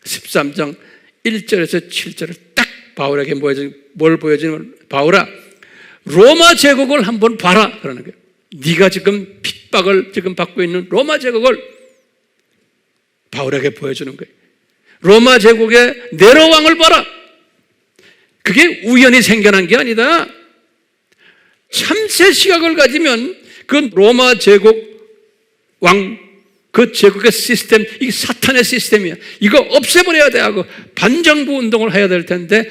13장 1절에서 7절을 딱 바울에게 뭘 보여주냐면 바울아 로마 제국을 한번 봐라 그러는 거예요. 네가 지금 핍박을 지금 받고 있는 로마 제국을 바울에게 보여주는 거예요. 로마 제국의 네로 왕을 봐라. 그게 우연히 생겨난 게 아니다. 참새 시각을 가지면 그 로마 제국 왕, 그 제국의 시스템, 이게 사탄의 시스템이야. 이거 없애버려야 돼 하고 반정부 운동을 해야 될 텐데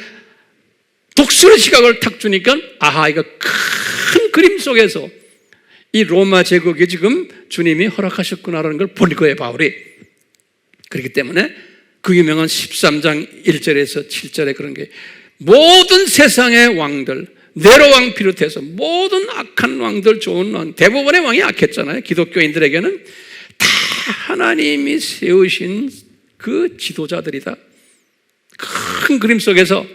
독수리 시각을 탁 주니까 아하, 이거 큰 그림 속에서 이 로마 제국이 지금 주님이 허락하셨구나라는 걸 본 거예요, 바울이. 그렇기 때문에 그 유명한 13장 1절에서 7절에 그런 게 모든 세상의 왕들, 네로 왕 비롯해서 모든 악한 왕들, 좋은 왕, 대부분의 왕이 악했잖아요. 기독교인들에게는 다 하나님이 세우신 그 지도자들이다. 큰 그림 속에서.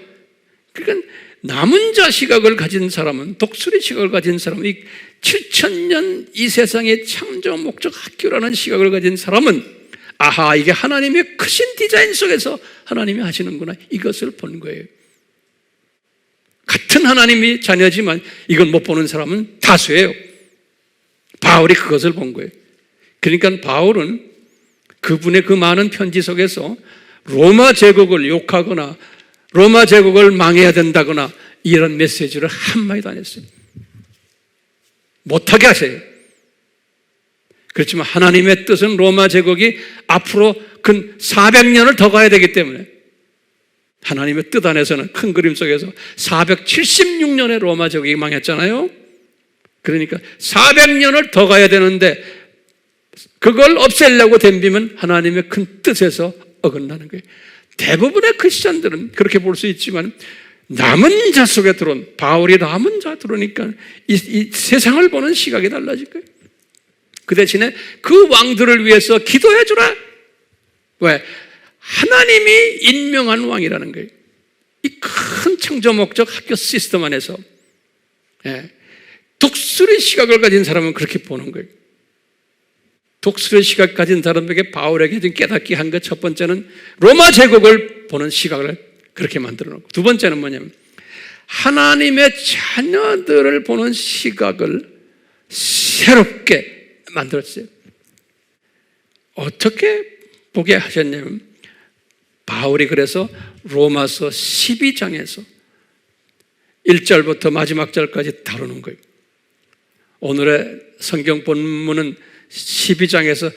그러니까 남은 자 시각을 가진 사람은, 독수리 시각을 가진 사람은, 이 7,000년 이 세상의 창조 목적 학교라는 시각을 가진 사람은 아하, 이게 하나님의 크신 디자인 속에서 하나님이 하시는구나, 이것을 본 거예요. 같은 하나님이 자녀지만 이건 못 보는 사람은 다수예요. 바울이 그것을 본 거예요. 그러니까 바울은 그분의 그 많은 편지 속에서 로마 제국을 욕하거나 로마 제국을 망해야 된다거나 이런 메시지를 한마디도 안 했어요. 못하게 하세요. 그렇지만 하나님의 뜻은 로마 제국이 앞으로 근 400년을 더 가야 되기 때문에 하나님의 뜻 안에서는 큰 그림 속에서 476년에 로마 제국이 망했잖아요. 그러니까 400년을 더 가야 되는데 그걸 없애려고 덤비면 하나님의 큰 뜻에서 어긋나는 거예요. 대부분의 크리스천들은 그렇게 볼 수 있지만 남은 자 속에 들어온, 바울이 남은 자 들어오니까 이 세상을 보는 시각이 달라질 거예요. 그 대신에 그 왕들을 위해서 기도해 주라. 왜? 하나님이 임명한 왕이라는 거예요. 이 큰 창조 목적 학교 시스템 안에서 독수리 시각을 가진 사람은 그렇게 보는 거예요. 독수리 시각 가진 사람에게 바울에게 깨닫게 한 것 첫 번째는 로마 제국을 보는 시각을 그렇게 만들어 놓고, 두 번째는 뭐냐면 하나님의 자녀들을 보는 시각을 새롭게 만들었어요. 어떻게 보게 하셨냐면 바울이 그래서 로마서 12장에서 1절부터 마지막 절까지 다루는 거예요. 오늘의 성경 본문은 12장에서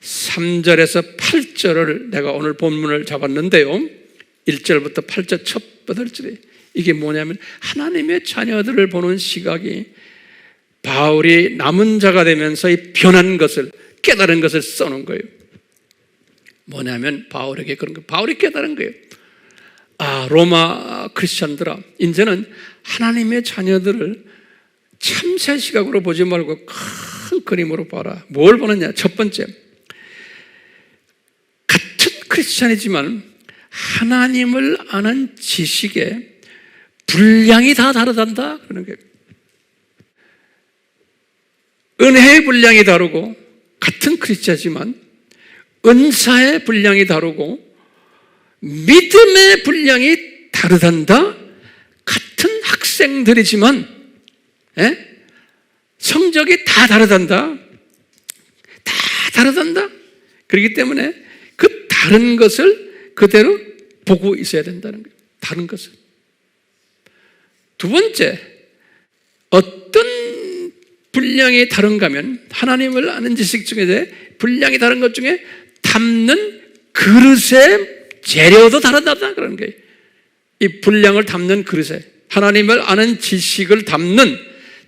3절에서 8절을 내가 오늘 본문을 잡았는데요, 1절부터 8절 첫 8절이 이게 뭐냐면 하나님의 자녀들을 보는 시각이 바울이 남은 자가 되면서 이 변한 것을, 깨달은 것을 써놓은 거예요. 뭐냐면 바울에게 그런 거예요. 바울이 깨달은 거예요. 로마 크리스천들아, 이제는 하나님의 자녀들을 참새 시각으로 보지 말고 큰 그림으로 봐라. 뭘 보느냐? 첫 번째, 같은 크리스천이지만 하나님을 아는 지식의 분량이 다 다르단다 그러는 거예요. 은혜의 분량이 다르고, 같은 크리스천이지만 은사의 분량이 다르고 믿음의 분량이 다르단다. 같은 학생들이지만 성적이 다 다르단다. 다 다르단다. 그렇기 때문에 그 다른 것을 그대로 보고 있어야 된다는 거예요. 다른 것을. 두 번째, 어떤 분량이 다른가 하면 하나님을 아는 지식 중에 분량이 다른 것 중에 담는 그릇의 재료도 다르다 그런 거예요. 이 분량을 담는 그릇에, 하나님을 아는 지식을 담는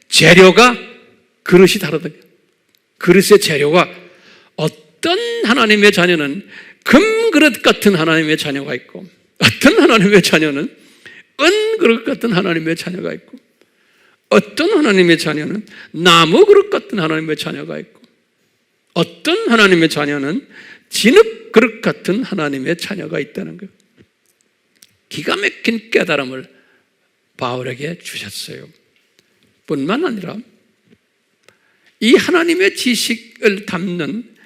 재료가, 그릇이 다르다. 그릇의 재료가, 어떤 하나님의 자녀는 금그릇 같은 하나님의 자녀가 있고, 어떤 하나님의 자녀는 은그릇 같은 하나님의 자녀가 있고, 어떤 하나님의 자녀는 나무 그릇 같은 하나님의 자녀가 있고, 어떤 하나님의 자녀는 진흙 그릇 같은 하나님의 자녀가 있다는 거예요. 기가 막힌 깨달음을 바울에게 주셨어요. 뿐만 아니라 이 하나님의 지식을 담는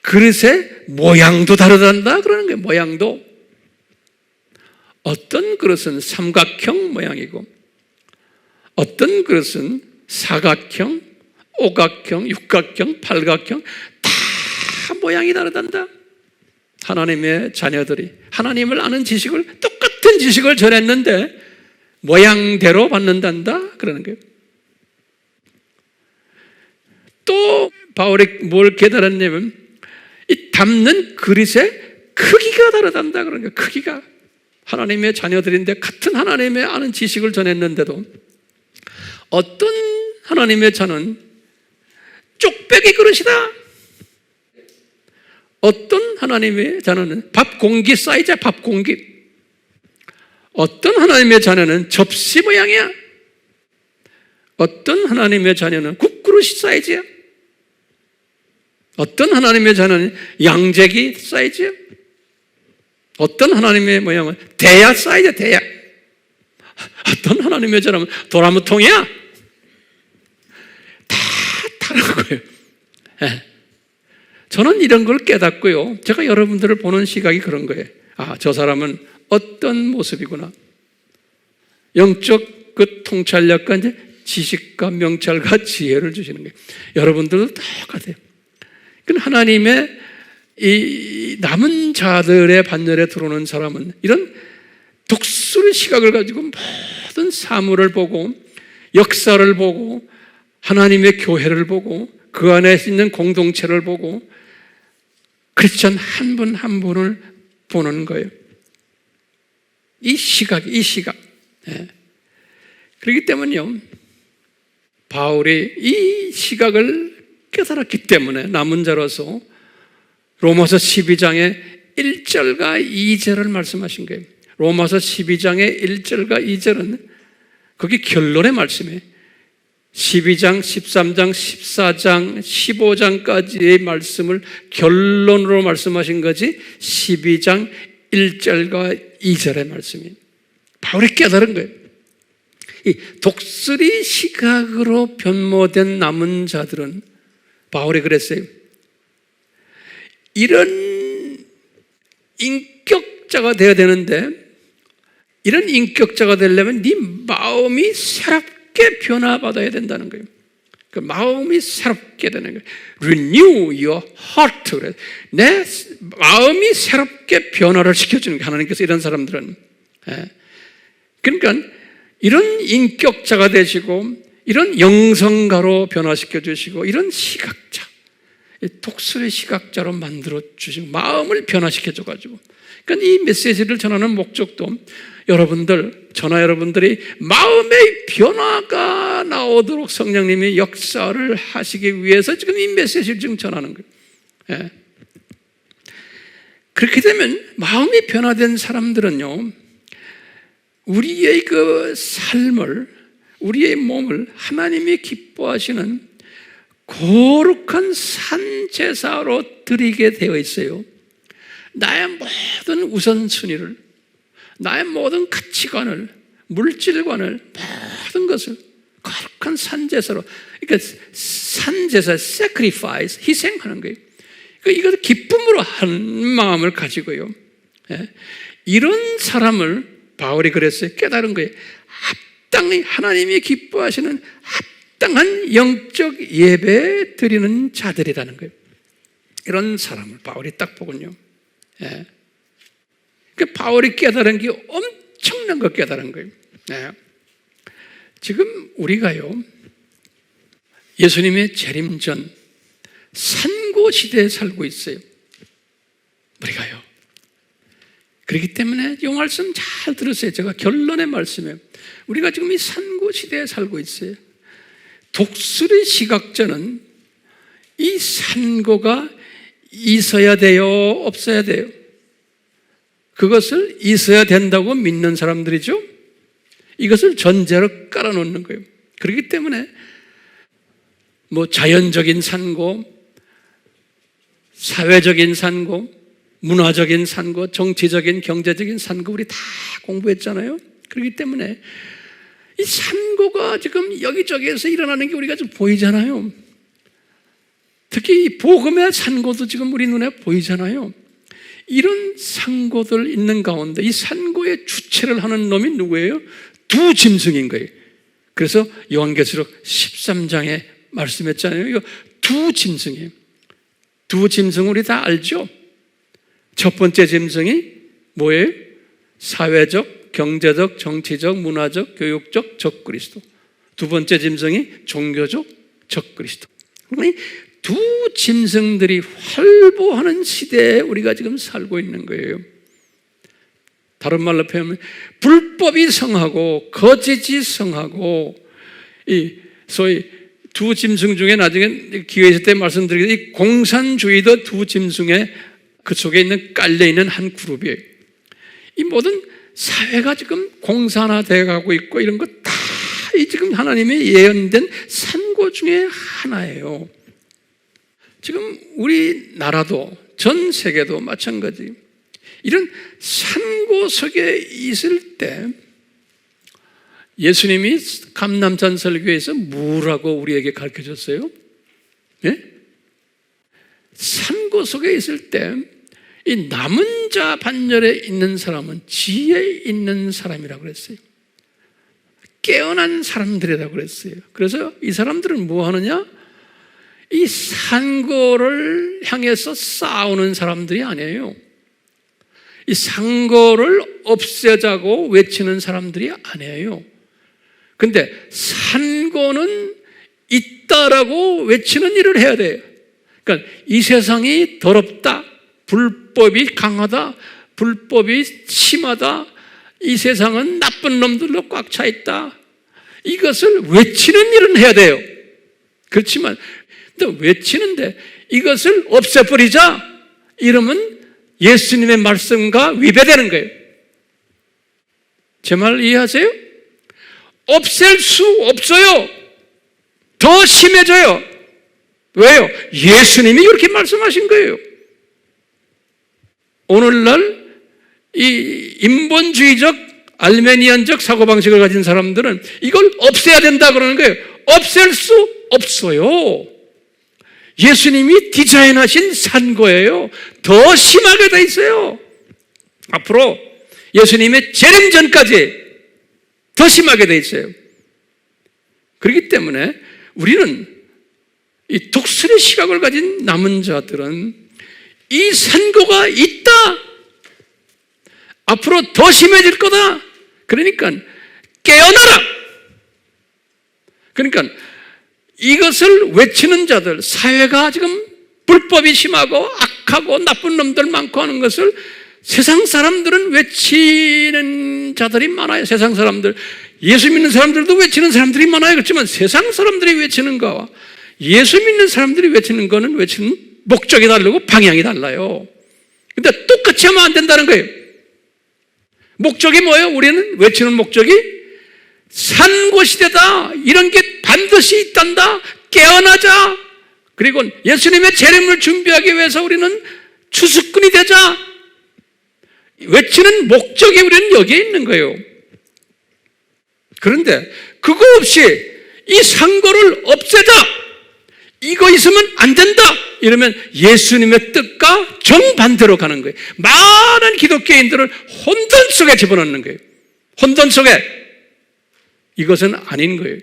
그릇의 모양도 다르단다 그러는 거예요. 모양도. 어떤 그릇은 삼각형 모양이고, 어떤 그릇은 사각형, 오각형, 육각형, 팔각형, 다 모양이 다르단다. 하나님의 자녀들이 하나님을 아는 지식을, 똑같은 지식을 전했는데 모양대로 받는단다 그러는 거예요. 또 바울이 뭘 깨달았냐면 이 담는 그릇의 크기가 다르단다 그러는 거예요. 크기가. 하나님의 자녀들인데 같은 하나님의 아는 지식을 전했는데도 어떤 하나님의 자는 쪽배기 그릇이다. 어떤 하나님의 자녀는 밥 공기 사이즈야, 밥 공기. 어떤 하나님의 자녀는 접시 모양이야. 어떤 하나님의 자녀는 국그릇 사이즈야. 어떤 하나님의 자녀는 양재기 사이즈야. 어떤 하나님의 모양은 대야 사이즈야, 대야. 어떤 하나님의 자녀는 도라무통이야. 다 다른 거예요. 저는 이런 걸 깨닫고요, 제가 여러분들을 보는 시각이 그런 거예요. 저 사람은 어떤 모습이구나. 영적 그 통찰력과 이제 지식과 명찰과 지혜를 주시는 거예요. 여러분들도 똑같아요. 그 하나님의 이 남은 자들의 반열에 들어오는 사람은 이런 독수리 시각을 가지고 모든 사물을 보고, 역사를 보고, 하나님의 교회를 보고, 그 안에 있는 공동체를 보고, 크리스천 한 분 한 분을 보는 거예요. 이 시각. 그렇기 때문에요, 바울이 이 시각을 깨달았기 때문에 남은 자로서 로마서 12장의 1절과 2절을 말씀하신 거예요. 로마서 12장의 1절과 2절은 그게 결론의 말씀이에요. 12장, 13장, 14장, 15장까지의 말씀을 결론으로 말씀하신 거지 12장 1절과 2절의 말씀이에요. 바울이 깨달은 거예요. 이 독수리 시각으로 변모된 남은 자들은, 바울이 그랬어요, 이런 인격자가 되어야 되는데, 이런 인격자가 되려면 네 마음이 새롭게 변화받아야 된다는 거예요. 그 마음이 새롭게 되는 거예요. Renew your heart. 내 마음이 새롭게 변화를 시켜주는 거예요, 하나님께서. 이런 사람들은. 그러니까 이런 인격자가 되시고 이런 영성가로 변화시켜 주시고 이런 시각자, 독수리 시각자로 만들어 주시고 마음을 변화시켜 줘가지고, 그러니까 이 메시지를 전하는 목적도 여러분들, 저나 여러분들이 마음의 변화가 나오도록 성령님이 역사를 하시기 위해서 지금 이 메시지를 지금 전하는 거예요. 예. 그렇게 되면 마음이 변화된 사람들은요, 우리의 그 삶을, 우리의 몸을 하나님이 기뻐하시는 거룩한 산제사로 드리게 되어 있어요. 나의 모든 우선순위를, 나의 모든 가치관을, 물질관을, 모든 것을 거룩한 산제사로, 그러니까 산제사, sacrifice, 희생하는 거예요. 이것을 기쁨으로 하는 마음을 가지고요. 이런 사람을 바울이 그랬어요. 깨달은 거예요. 합당히 하나님이 기뻐하시는 합당한 영적 예배 드리는 자들이라는 거예요. 이런 사람을 바울이 딱 보군요. 그 바울이 깨달은 게 엄청난 거 깨달은 거예요. 지금 우리가요, 예수님의 재림 전 산고 시대에 살고 있어요. 우리가요. 그렇기 때문에 이 말씀 잘 들으세요. 제가 결론의 말씀이에요. 우리가 지금 이 산고 시대에 살고 있어요. 독수리 시각자는 이 산고가 있어야 돼요, 없어야 돼요? 그것을 있어야 된다고 믿는 사람들이죠. 이것을 전제로 깔아놓는 거예요. 그렇기 때문에 뭐 자연적인 산고, 사회적인 산고, 문화적인 산고, 정치적인, 경제적인 산고 우리 다 공부했잖아요. 그렇기 때문에 이 산고가 지금 여기저기에서 일어나는 게 우리가 좀 보이잖아요. 특히 이 복음의 산고도 지금 우리 눈에 보이잖아요. 이런 산고들 있는 가운데 이 산고의 주체를 하는 놈이 누구예요? 두 짐승인 거예요. 그래서 요한계시록 13장에 말씀했잖아요. 이거 두 짐승이에요. 두 짐승 우리 다 알죠? 첫 번째 짐승이 뭐예요? 사회적, 경제적, 정치적, 문화적, 교육적 적그리스도. 두 번째 짐승이 종교적 적그리스도. 두 짐승들이 활보하는 시대에 우리가 지금 살고 있는 거예요. 다른 말로 표현하면 불법이 성하고 거짓이 성하고, 이 소위 두 짐승 중에 나중에 기회 있을 때 말씀드리겠습니다. 이 공산주의도 두 짐승의 그 속에 있는 깔려 있는 한 그룹이에요. 이 모든 사회가 지금 공산화되어 가고 있고 이런 것 다 지금 하나님의 예언된 산고 중에 하나예요. 지금 우리나라도 전 세계도 마찬가지. 이런 산고 속에 있을 때 예수님이 감람산 설교에서 뭐라고 우리에게 가르쳐줬어요? 네? 산고 속에 있을 때 이 남은 자 반열에 있는 사람은 지혜 있는 사람이라고 그랬어요. 깨어난 사람들이라고 그랬어요. 그래서 이 사람들은 뭐 하느냐? 이 산고를 향해서 싸우는 사람들이 아니에요. 이 산고를 없애자고 외치는 사람들이 아니에요. 근데 산고는 있다라고 외치는 일을 해야 돼요. 그러니까 이 세상이 더럽다, 불법이 강하다, 불법이 심하다, 이 세상은 나쁜 놈들로 꽉 차 있다, 이것을 외치는 일은 해야 돼요. 그렇지만 외치는데 이것을 없애버리자 이러면 예수님의 말씀과 위배되는 거예요. 제 말 이해하세요? 없앨 수 없어요. 더 심해져요. 왜요? 예수님이 이렇게 말씀하신 거예요. 오늘날 이 인본주의적 알메니안적 사고방식을 가진 사람들은 이걸 없애야 된다 그러는 거예요. 없앨 수 없어요. 예수님이 디자인하신 산고예요. 더 심하게 돼 있어요. 앞으로 예수님의 재림 전까지 더 심하게 돼 있어요. 그렇기 때문에 우리는 이 독수리 시각을 가진 남은 자들은 이 산고가 있다, 앞으로 더 심해질 거다, 그러니까 깨어나라. 그러니까 이것을 외치는 자들, 사회가 지금 불법이 심하고 악하고 나쁜 놈들 많고 하는 것을 세상 사람들은 외치는 자들이 많아요. 세상 사람들, 예수 믿는 사람들도 외치는 사람들이 많아요. 그렇지만 세상 사람들이 외치는 거와 예수 믿는 사람들이 외치는 거는 외치는 목적이 다르고 방향이 달라요. 근데 똑같이 하면 안 된다는 거예요. 목적이 뭐예요? 우리는 외치는 목적이 산고시대다, 이런 게 반드시 있단다, 깨어나자. 그리고 예수님의 재림을 준비하기 위해서 우리는 추수꾼이 되자. 외치는 목적이 우리는 여기에 있는 거예요. 그런데 그거 없이 이 상고를 없애자, 이거 있으면 안 된다, 이러면 예수님의 뜻과 정반대로 가는 거예요. 많은 기독교인들을 혼돈 속에 집어넣는 거예요. 혼돈 속에. 이것은 아닌 거예요.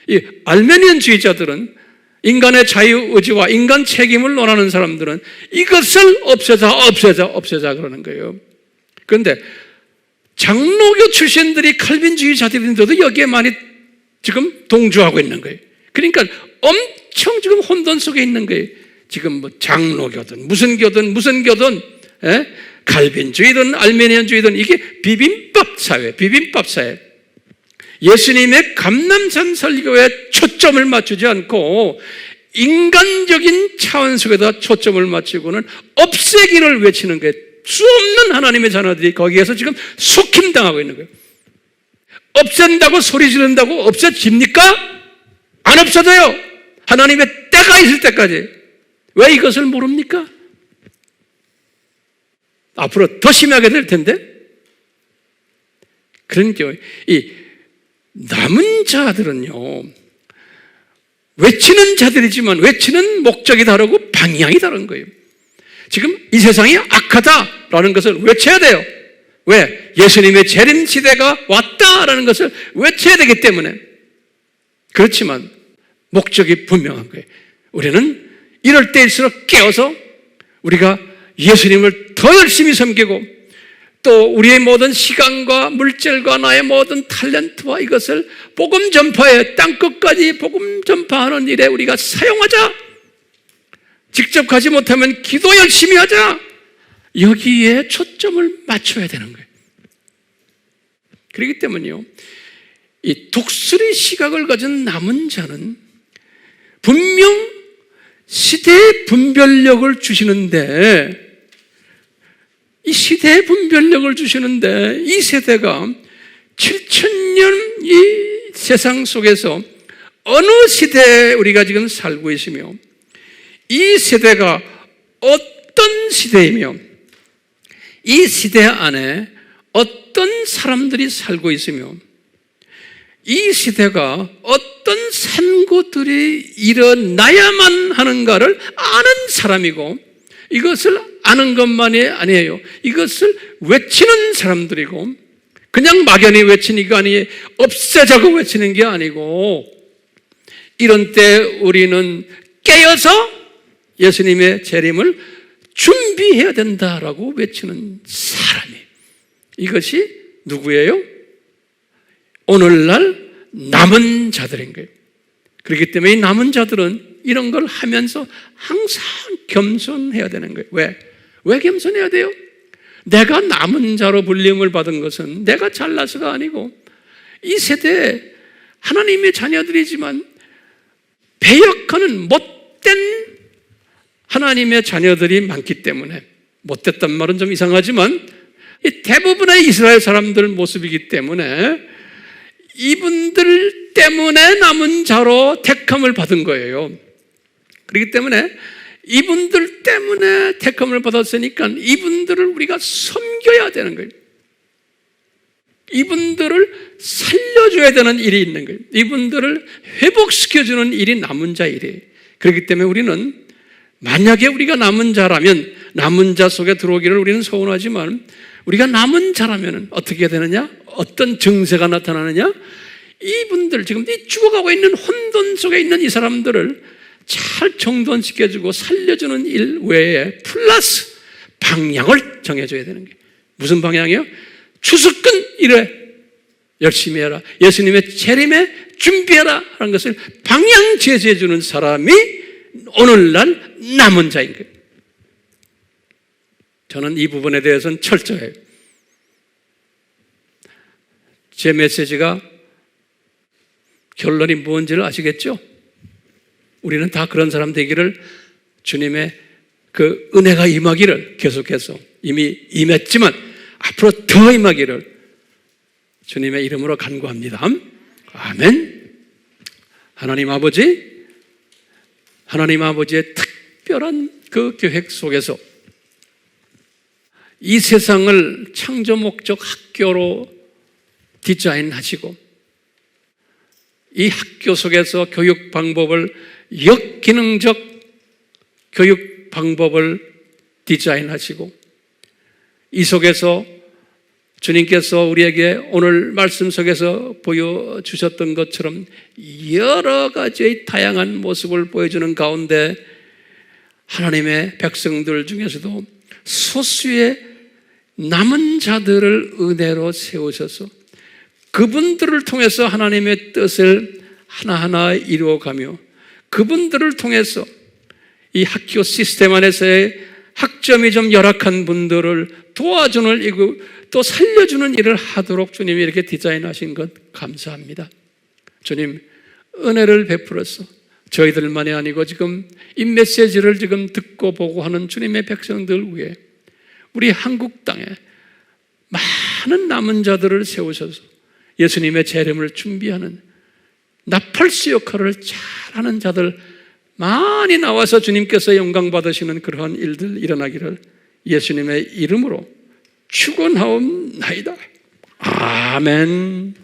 이 알메니언주의자들은, 인간의 자유의지와 인간 책임을 논하는 사람들은 이것을 없애자 그러는 거예요. 그런데 장로교 출신들이 칼빈주의자들인데도 여기에 많이 지금 동조하고 있는 거예요. 그러니까 엄청 지금 혼돈 속에 있는 거예요. 지금 뭐 장로교든 무슨 교든 칼빈주의든 알메니언주의든 이게 비빔밥 사회. 예수님의 감람산 설교에 초점을 맞추지 않고 인간적인 차원 속에다 초점을 맞추고는 없애기를 외치는 게 수 없는 하나님의 자녀들이 거기에서 지금 속힘당하고 있는 거예요. 없앤다고 소리 지른다고 없어집니까? 안 없어져요. 하나님의 때가 있을 때까지. 왜 이것을 모릅니까? 앞으로 더 심하게 될 텐데. 그러니까 이 남은 자들은요, 외치는 자들이지만 외치는 목적이 다르고 방향이 다른 거예요. 지금 이 세상이 악하다라는 것을 외쳐야 돼요. 왜? 예수님의 재림 시대가 왔다라는 것을 외쳐야 되기 때문에. 그렇지만 목적이 분명한 거예요. 우리는 이럴 때일수록 깨어서 우리가 예수님을 더 열심히 섬기고 또 우리의 모든 시간과 물질과 나의 모든 탤런트와 이것을 복음 전파에, 땅끝까지 복음 전파하는 일에 우리가 사용하자. 직접 가지 못하면 기도 열심히 하자. 여기에 초점을 맞춰야 되는 거예요. 그렇기 때문에요, 이 독수리 시각을 가진 남은 자는 분명 시대의 분별력을 주시는데, 이 시대의 분별력을 주시는데 이 세대가 7,000년 이 세상 속에서 어느 시대에 우리가 지금 살고 있으며, 이 세대가 어떤 시대이며, 이 시대 안에 어떤 사람들이 살고 있으며, 이 시대가 어떤 산고들이 일어나야만 하는가를 아는 사람이고, 이것을 아는 것만이 아니에요. 이것을 외치는 사람들이고, 그냥 막연히 외치는 게 아니에요. 없애자고 외치는 게 아니고, 이런 때 우리는 깨어서 예수님의 재림을 준비해야 된다라고 외치는 사람이, 이것이 누구예요? 오늘날 남은 자들인 거예요. 그렇기 때문에 이 남은 자들은 이런 걸 하면서 항상 겸손해야 되는 거예요. 왜 겸손해야 돼요? 내가 남은 자로 불림을 받은 것은 내가 잘나서가 아니고, 이 세대에 하나님의 자녀들이지만 배역하는 못된 하나님의 자녀들이 많기 때문에, 못됐단 말은 좀 이상하지만 대부분의 이스라엘 사람들 모습이기 때문에 이분들 때문에 남은 자로 택함을 받은 거예요. 그렇기 때문에 이분들 때문에 택함을 받았으니까 이분들을 우리가 섬겨야 되는 거예요. 이분들을 살려줘야 되는 일이 있는 거예요. 이분들을 회복시켜주는 일이 남은 자 일이에요. 그렇기 때문에 우리는, 만약에 우리가 남은 자라면, 남은 자 속에 들어오기를 우리는 소원하지만, 우리가 남은 자라면 어떻게 해야 되느냐? 어떤 증세가 나타나느냐? 이분들, 지금 이 죽어가고 있는 혼돈 속에 있는 이 사람들을 잘 정돈시켜주고 살려주는 일 외에 플러스 방향을 정해줘야 되는 게, 무슨 방향이요? 추수꾼 일에 열심히 해라. 예수님의 재림에 준비해라 하는 것을 방향 제시해 주는 사람이 오늘날 남은 자인 거예요. 저는 이 부분에 대해서는 철저해요. 제 메시지가 결론이 뭔지를 아시겠죠? 우리는 다 그런 사람 되기를, 주님의 그 은혜가 임하기를, 계속해서 이미 임했지만 앞으로 더 임하기를 주님의 이름으로 간구합니다. 아멘. 하나님 아버지의 특별한 그 계획 속에서 이 세상을 창조 목적 학교로 디자인하시고, 이 학교 속에서 교육 방법을 역기능적 교육 방법을 디자인하시고, 이 속에서 주님께서 우리에게 오늘 말씀 속에서 보여주셨던 것처럼 여러 가지의 다양한 모습을 보여주는 가운데 하나님의 백성들 중에서도 소수의 남은 자들을 은혜로 세우셔서 그분들을 통해서 하나님의 뜻을 하나하나 이루어가며, 그분들을 통해서 이 학교 시스템 안에서의 학점이 좀 열악한 분들을 도와주는 일을, 또 살려주는 일을 하도록 주님이 이렇게 디자인하신 것 감사합니다. 주님, 은혜를 베풀어서 저희들만이 아니고 지금 이 메시지를 지금 듣고 보고 하는 주님의 백성들 위해 우리 한국 땅에 많은 남은 자들을 세우셔서 예수님의 재림을 준비하는 나팔수 역할을 잘하는 자들 많이 나와서 주님께서 영광 받으시는 그러한 일들 일어나기를 예수님의 이름으로 축원하옵나이다. 아멘.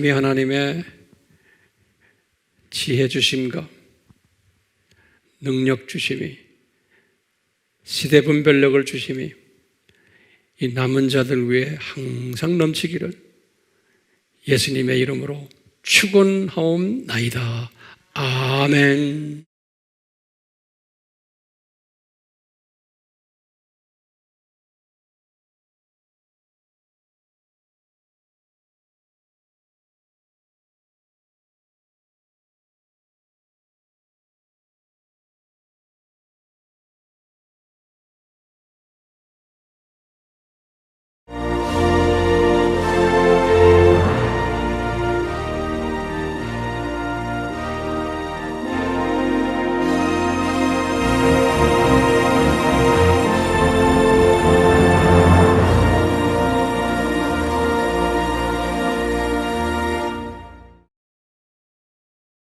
삼위 하나님의 지혜 주심과 능력 주심이, 시대 분별력을 주심이 이 남은 자들 위해 항상 넘치기를 예수님의 이름으로 축원하옵나이다. 아멘.